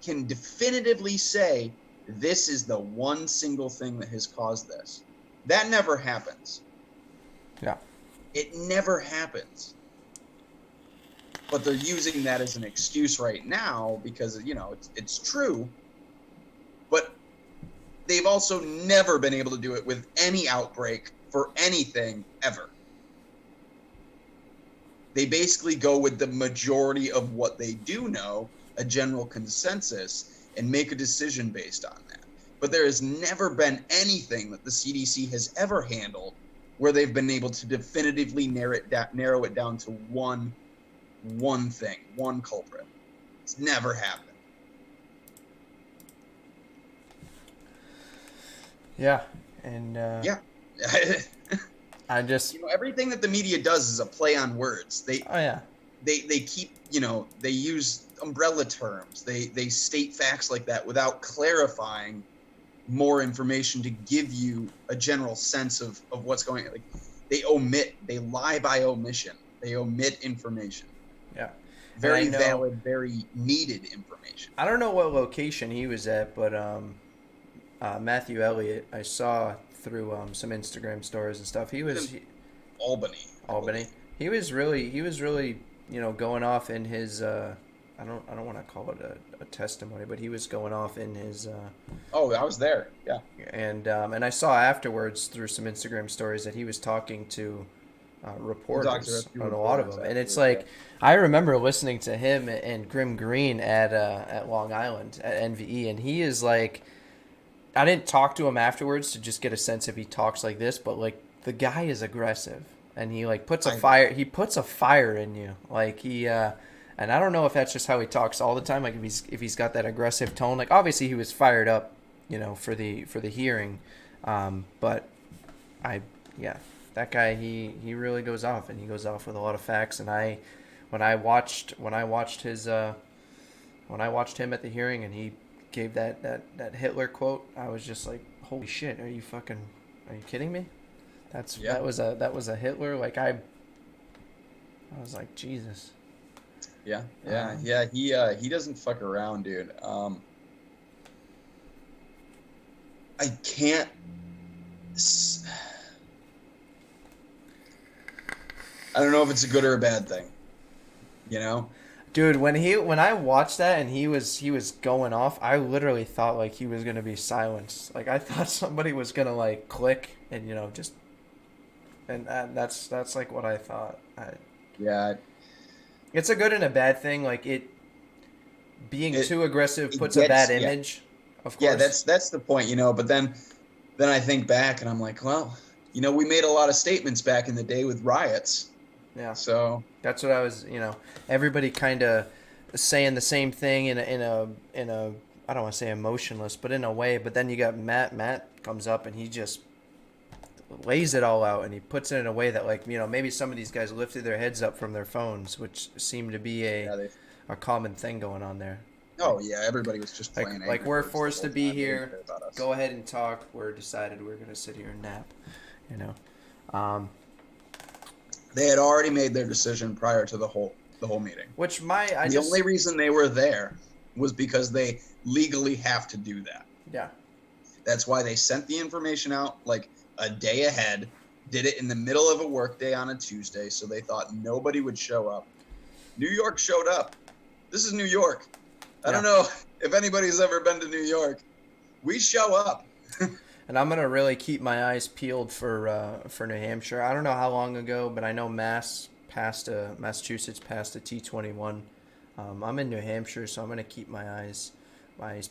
can definitively say this is the one single thing that has caused this. That never happens. Yeah. It never happens. But they're using that as an excuse right now because, it's true. But they've also never been able to do it with any outbreak for anything ever. They basically go with the majority of what they do know, a general consensus, and make a decision based on that. But there has never been anything that the CDC has ever handled where they've been able to definitively narrow it down to one thing, one culprit. It's never happened. Yeah, and Yeah. I just everything that the media does is a play on words. They keep, they use umbrella terms. They state facts like that without clarifying more information to give you a general sense of what's going on. Like, they lie by omission. They omit information. Yeah. Very valid, very needed information. I don't know what location he was at, but Matthew Elliott, I saw through some Instagram stories and stuff. He He's was in Albany, I Albany. believe. He was really, going off in his. I don't want to call it a testimony, but he was going off in his. Oh, I was there. Yeah. And I saw afterwards through some Instagram stories that he was talking to He talked to a reporters few on a lot of reporters them, and it's afterwards. Yeah. like I remember listening to him and Grim Green at Long Island at NVE, and he is like, I didn't talk to him afterwards to just get a sense if he talks like this, but like the guy is aggressive, and he like puts a I fire. He puts a fire in you, like he. And I don't know if that's just how he talks all the time. Like if he's got that aggressive tone. Like obviously he was fired up, for the hearing, but I yeah, that guy he really goes off, and he goes off with a lot of facts. And when I watched him at the hearing, and he gave that Hitler quote, I was just like, holy shit, are you kidding me? yeah. That was a Hitler. Like I was like, Jesus. Yeah. Yeah. Um, Yeah. He doesn't fuck around, dude. I can't. I don't know if it's a good or a bad thing. You know? Dude, when I watched that and he was going off, I literally thought like he was gonna be silenced. Like I thought somebody was gonna like click and just and that's like what I thought. Yeah. It's a good and a bad thing. Like it being It too aggressive it puts a bad gets yeah. image, of Yeah, course. that's the point, but then I think back and I'm like, well, we made a lot of statements back in the day with riots. Yeah, So, that's what I was. Everybody kind of saying the same thing in a I don't want to say emotionless, but in a way. But then you got Matt. Matt comes up and he just lays it all out, and he puts it in a way that like maybe some of these guys lifted their heads up from their phones, which seemed to be a yeah, they a common thing going on there. Like oh yeah, everybody was just like playing like Angry we're Birds the forced to whole be time. They didn't here. care about us. Go ahead and talk. We're decided we're gonna sit here and nap. You know. Um, They had already made their decision prior to the whole meeting. which my I The only just reason they were there was because they legally have to do that. yeah. That's why they sent the information out like a day ahead, did it in the middle of a workday on a Tuesday, so they thought nobody would show up. New York showed up. This is New York. I Yeah. don't know if anybody's ever been to New York. We show up. And I'm gonna really keep my eyes peeled for New Hampshire. I don't know how long ago, but I know Massachusetts passed a T21. I'm in New Hampshire, so I'm gonna keep my eyes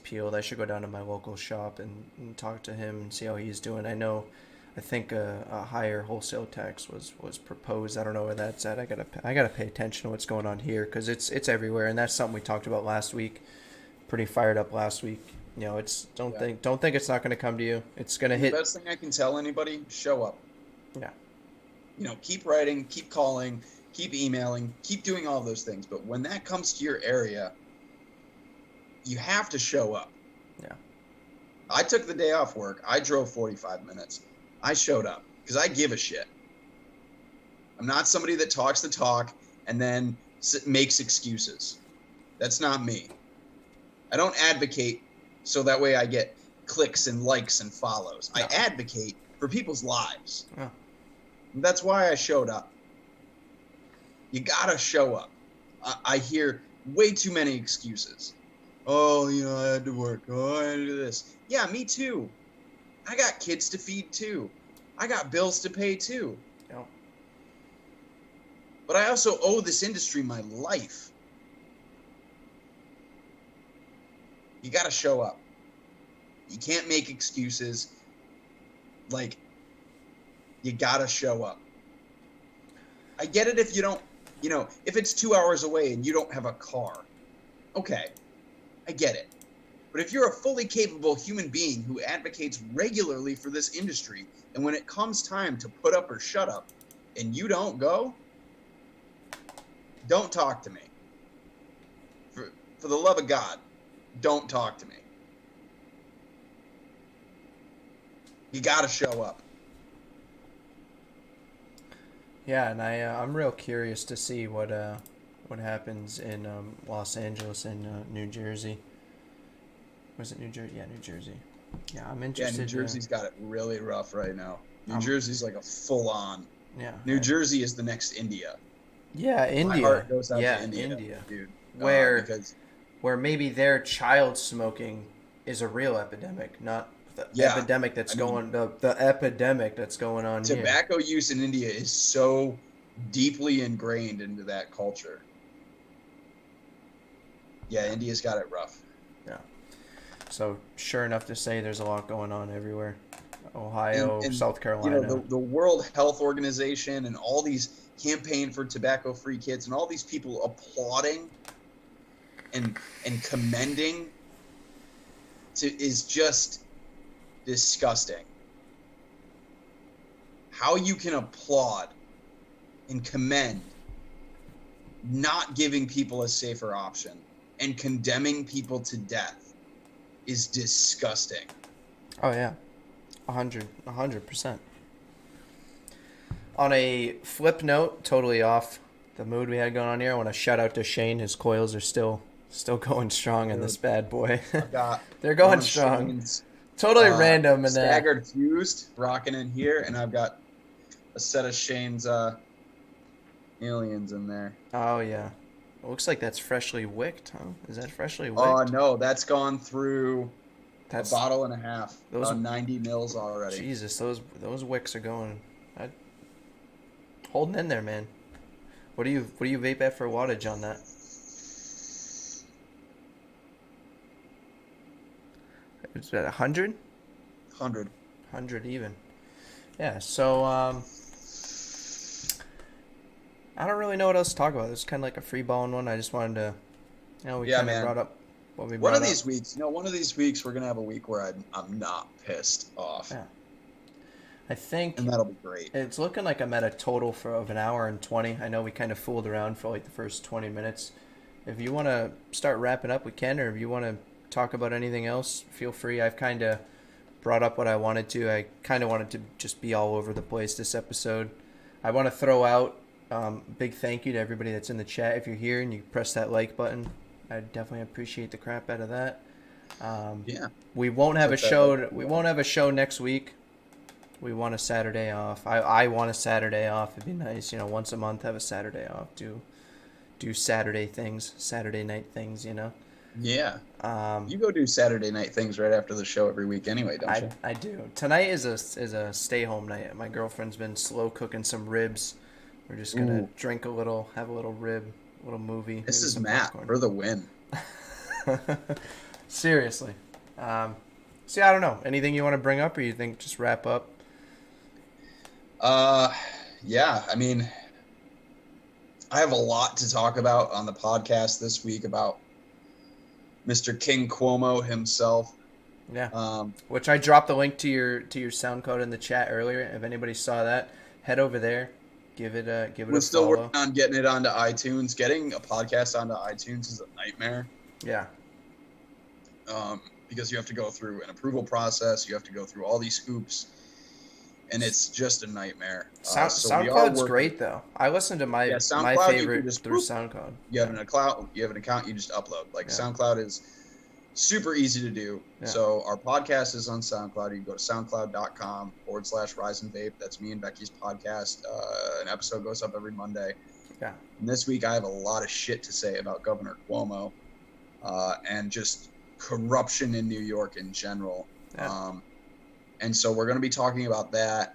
peeled. I should go down to my local shop and talk to him and see how he's doing. I think a higher wholesale tax was proposed. I don't know where that's at. I gotta pay attention to what's going on here because it's everywhere, and that's something we talked about last week. Pretty fired up last week. It's don't Yeah. think it's not going to come to you. It's going to And the hit. best thing I can tell anybody, show up. Yeah, Keep writing, keep calling, keep emailing, keep doing all those things. But when that comes to your area, you have to show up. yeah, I took the day off work. I drove 45 minutes. I showed up because I give a shit. I'm not somebody that talks the talk and then makes excuses. That's not me. I don't advocate so that way I get clicks and likes and follows. I no, advocate for people's lives. no. That's why I showed up. You gotta show up. I hear way too many excuses. Oh, I had to work. Oh, I had to do this. Yeah, me too. I got kids to feed too. I got bills to pay too. No. But I also owe this industry my life. You gotta show up. You can't make excuses. Like, you gotta show up. I get it if you don't, if it's 2 hours away and you don't have a car. Okay, I get it. But if you're a fully capable human being who advocates regularly for this industry, and when it comes time to put up or shut up, and you don't go, don't talk to me. For the love of God, don't talk to me. You gotta show up. Yeah, and I'm real curious to see what happens in Los Angeles and New Jersey. Was it New Jersey? Yeah, New Jersey. Yeah, I'm Yeah, New interested. Jersey's got it really rough right now. New Um, Jersey's like a full-on. yeah. New Jersey is the next India. Yeah, My India. heart goes out to Yeah, India, India. dude, Where because maybe their child smoking is a real epidemic, not the yeah, epidemic that's I mean, the epidemic that's going on here. tobacco use in India is so deeply ingrained into that culture. Yeah, Yeah. India's got it rough. Yeah. So sure enough to say, there's a lot going on everywhere. and Ohio, and South you know Carolina. the World Health Organization and all these campaign for tobacco free kids and all these people applauding and commending is just disgusting. How you can applaud and commend not giving people a safer option and condemning people to death is disgusting. Oh yeah, 100%. On a flip note, totally off the mood we had going on here, I want to shout out to Shane. His coils are still going strong in this Dude, bad boy. I've got They're one going of strong. Shane's Totally random and staggered fused rocking in here, and I've got a set of Shane's aliens in there. oh yeah. It looks like that's freshly wicked, huh? Is that freshly Oh wicked? no, that's gone through a That's bottle and a half, those 90 mils already. Jesus, those wicks are going I, holding in there, man. What do you vape at for wattage on that? It's at 100? 100. 100 even. Yeah, so I don't really know what else to talk about. This is kind of like a free balling one. I just wanted to, we Yeah, kind of man. brought up what we One brought of up. these weeks, one of these weeks, we're gonna have a week where I'm not pissed off, Yeah. I think and that'll be great. it's looking like I'm at a total of an hour and 20. I know we kind of fooled around for like the first 20 minutes. If you want to start wrapping up, we can, or if you want to talk about anything else, feel free. I've kind of brought up what I wanted to. I kind of wanted to just be all over the place this episode. I want to throw out big thank you to everybody that's in the chat. If you're here and you press that like button, I definitely appreciate the crap out of that. Yeah. We won't have a Click that like show. We won't have a show next week. We want a Saturday off. I want a Saturday off. It'd be nice, once a month have a Saturday off. Do Saturday things, Saturday night things. Yeah. Um, You go do Saturday night things right after the show every week anyway, don't you? I do. Tonight is a stay home night. My girlfriend's been slow cooking some ribs. We're just gonna Ooh, drink a little, have a little rib, a little movie, this maybe is some Matt popcorn. for the win. Seriously. See, I don't know. Anything you want to bring up, or you think just wrap up? Uh, yeah. I mean, I have a lot to talk about on the podcast this week about Mr. King Cuomo himself. Yeah. Um, Which I dropped the link to your SoundCloud in the chat earlier. If anybody saw that, head over there, give it we're a still working follow. on getting it onto iTunes. Getting a podcast onto iTunes is a nightmare. Yeah. Because you have to go through an approval process. You have to go through all these hoops, and it's just a nightmare. So we are SoundCloud's working. great though. I listen to my SoundCloud, you can favorite just through whoop, SoundCloud. you have an account. You have an account. You just upload. Like Yeah. SoundCloud is super easy to do. Yeah. So our podcast is on SoundCloud. You can go to soundcloud.com/Rise and Vape. That's me and Becky's podcast. An episode goes up every Monday. Yeah. And this week I have a lot of shit to say about Governor Cuomo and just corruption in New York in general. Yeah. And so we're going to be talking about that.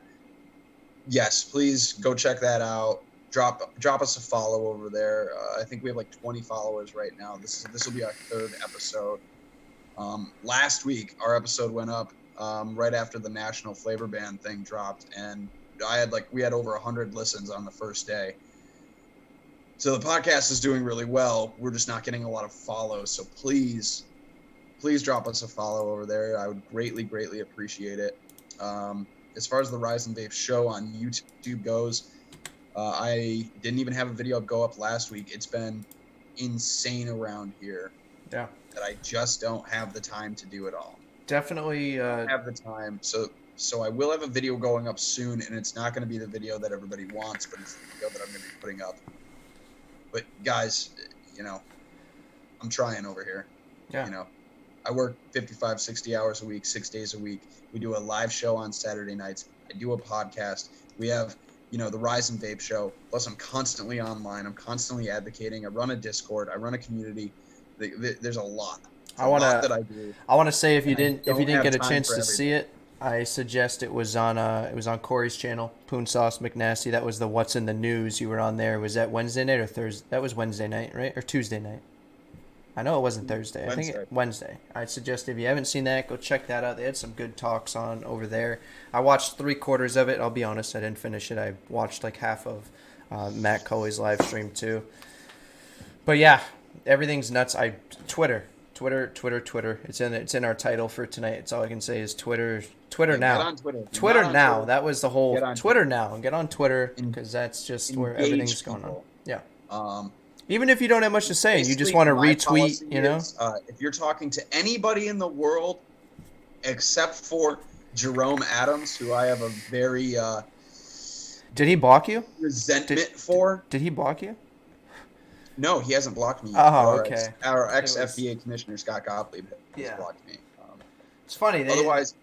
Yes, please go check that out. Drop us a follow over there. I think we have like 20 followers right now. This will be our third episode. Last week our episode went up right after the national flavor ban thing dropped, and we had over 100 listens on the first day. So the podcast is doing really well. We're just not getting a lot of follows. So please drop us a follow over there. I would greatly appreciate it. As far as the Rise and Vape show on YouTube goes, I didn't even have a video go up last week. It's been insane around here. Yeah. That I just don't have the time to do it all. Definitely. I don't have the time. So I will have a video going up soon, and it's not going to be the video that everybody wants, but it's the video that I'm going to be putting up. But guys, I'm trying over here. Yeah. I work 55, 60 hours a week, 6 days a week. We do a live show on Saturday nights. I do a podcast. We have, the Rise and Vape show. Plus, I'm constantly online. I'm constantly advocating. I run a Discord. I run a community. There's a lot. It's I a lot wanna that I do. I wanna say if you And I didn't don't have get a time chance for to see everything. it, I suggest it was on Corey's channel, Poon Sauce McNasty. That was the What's in the News. You were on there. Was that Wednesday night or Thursday? That was Wednesday night, right? Or Tuesday night? I know it wasn't Thursday. I think Wednesday. Wednesday. I'd suggest if you haven't seen that, go check that out. They had some good talks on over there. I watched 3/4 of it. I'll be honest, I didn't finish it. I watched like half of Matt Coey's live stream too. But yeah, everything's nuts. Twitter. It's in our title for tonight. It's all I can say is Twitter. Twitter Yeah, now. get on Twitter. If you're Twitter not on now. Twitter, That was the whole get on Twitter now. Get on Twitter En- because that's just where engage everything's going on. people. Yeah. Um, Even if you don't have much to say and you just Basically, want to my retweet, policy you know. is, if you're talking to anybody in the world except for Jerome Adams, who I have a very Did he block you? resentment for. Did he block you? No, he hasn't blocked me. Oh, okay. Our It was- FDA commissioner, Scott Gottlieb, has Yeah. blocked me. It's funny. Otherwise,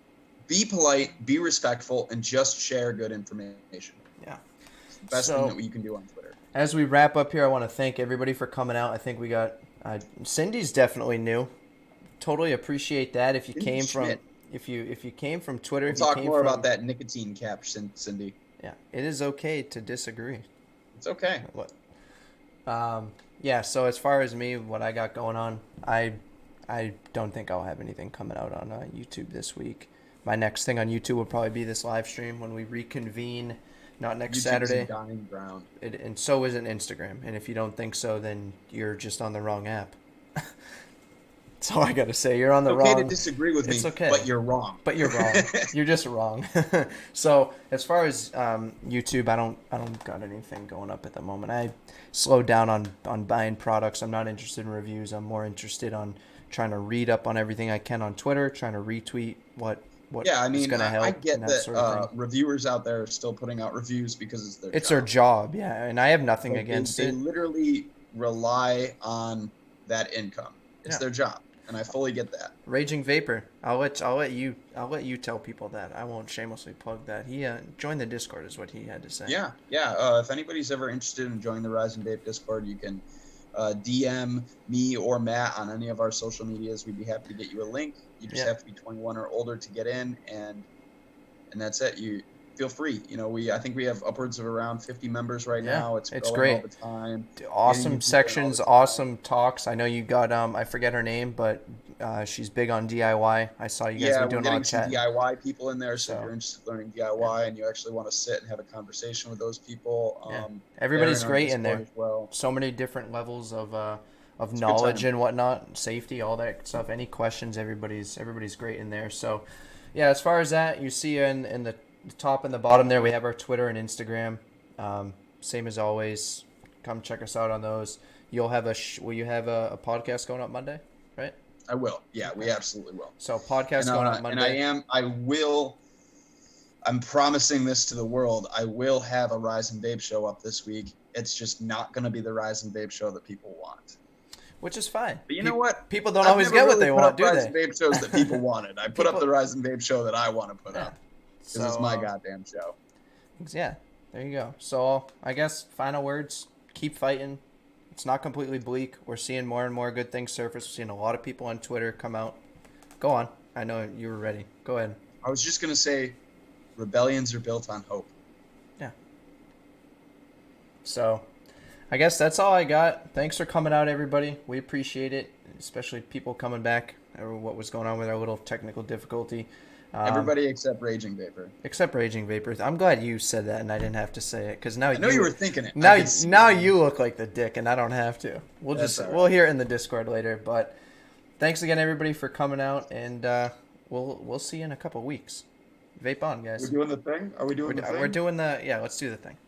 be polite, be respectful, and just share good information. Yeah. It's the best thing that you can do on Twitter. As we wrap up here, I want to thank everybody for coming out. I think we got Cindy's definitely new. Totally appreciate that. If you came from Schmidt. if you came from Twitter, We'll if you talk came more from, about that nicotine cap, Cindy. Yeah, it is okay to disagree. It's okay. What? Yeah. So as far as me, what I got going on, I don't think I'll have anything coming out on YouTube this week. My next thing on YouTube will probably be this live stream when we reconvene. Not next YouTube's Saturday. a dying ground. And so is an Instagram. And if you don't think so, then you're just on the wrong app. That's all I gotta say. You're on the It's okay wrong. to disagree with It's me, okay. but you're wrong. But you're wrong. You're just wrong. So as far as YouTube, I don't got anything going up at the moment. I slowed down on buying products. I'm not interested in reviews. I'm more interested on trying to read up on everything I can on Twitter, trying to retweet what Yeah, I is mean, going to help. I get and that sort of thing. reviewers out there are still putting out reviews because it's their It's job. their job, yeah, and I have nothing Like, against they it. literally rely on that income. It's Yeah. their job, and I fully get that. Raging Vapor. I'll let you tell people that. I won't shamelessly plug that. He joined the Discord is what he had to say. Yeah. If anybody's ever interested in joining the Rise and Vape Discord, you can DM me or Matt on any of our social medias. We'd be happy to get you a link. You just have to be 21 or older to get in, and that's it. You feel free. I think we have upwards of around 50 members right now. It's growing great. all the time. Awesome sections, awesome talks. I know you got I forget her name, but she's big on DIY. I saw you guys were doing a lot getting of some chat. DIY people in there. So if So, you're interested in learning DIY and you actually want to sit and have a conversation with those people, Everybody's they're our great in there. Discord as well. So many different levels of It's a good knowledge time. and whatnot, safety, all that stuff. Any questions? Everybody's great in there. So, yeah, as far as that, you see in the top and the bottom there, we have our Twitter and Instagram. Same as always. Come check us out on those. You'll have will you have a podcast going up Monday, right? I will. Yeah, we absolutely will. So podcast going up Monday. And I'm promising this to the world. I will have a Rise and Vape show up this week. It's just not going to be the Rise and Vape show that people want. Which is fine. But you know what? People don't always get what they want, do Rise they? and Vape shows that people wanted. I put up the Rise and Vape show that I want to put up. Because it's my goddamn show. Yeah, there you go. So I guess final words, keep fighting. It's not completely bleak. We're seeing more and more good things surface. We're seeing a lot of people on Twitter come out. Go on. I know you were ready. Go ahead. I was just going to say, rebellions are built on hope. Yeah. So I guess that's all I got. Thanks for coming out, everybody. We appreciate it, especially people coming back or what was going on with our little technical difficulty. Everybody except Raging Vapor. Except Raging Vapors. I'm glad you said that and I didn't have to say it because now I know you were thinking it. Now you look like the dick and I don't have to. We'll hear it in the Discord later. But thanks again, everybody, for coming out, and we'll see you in a couple weeks. Vape on, guys. We're doing the thing. Are we doing the thing? We're doing the let's do the thing.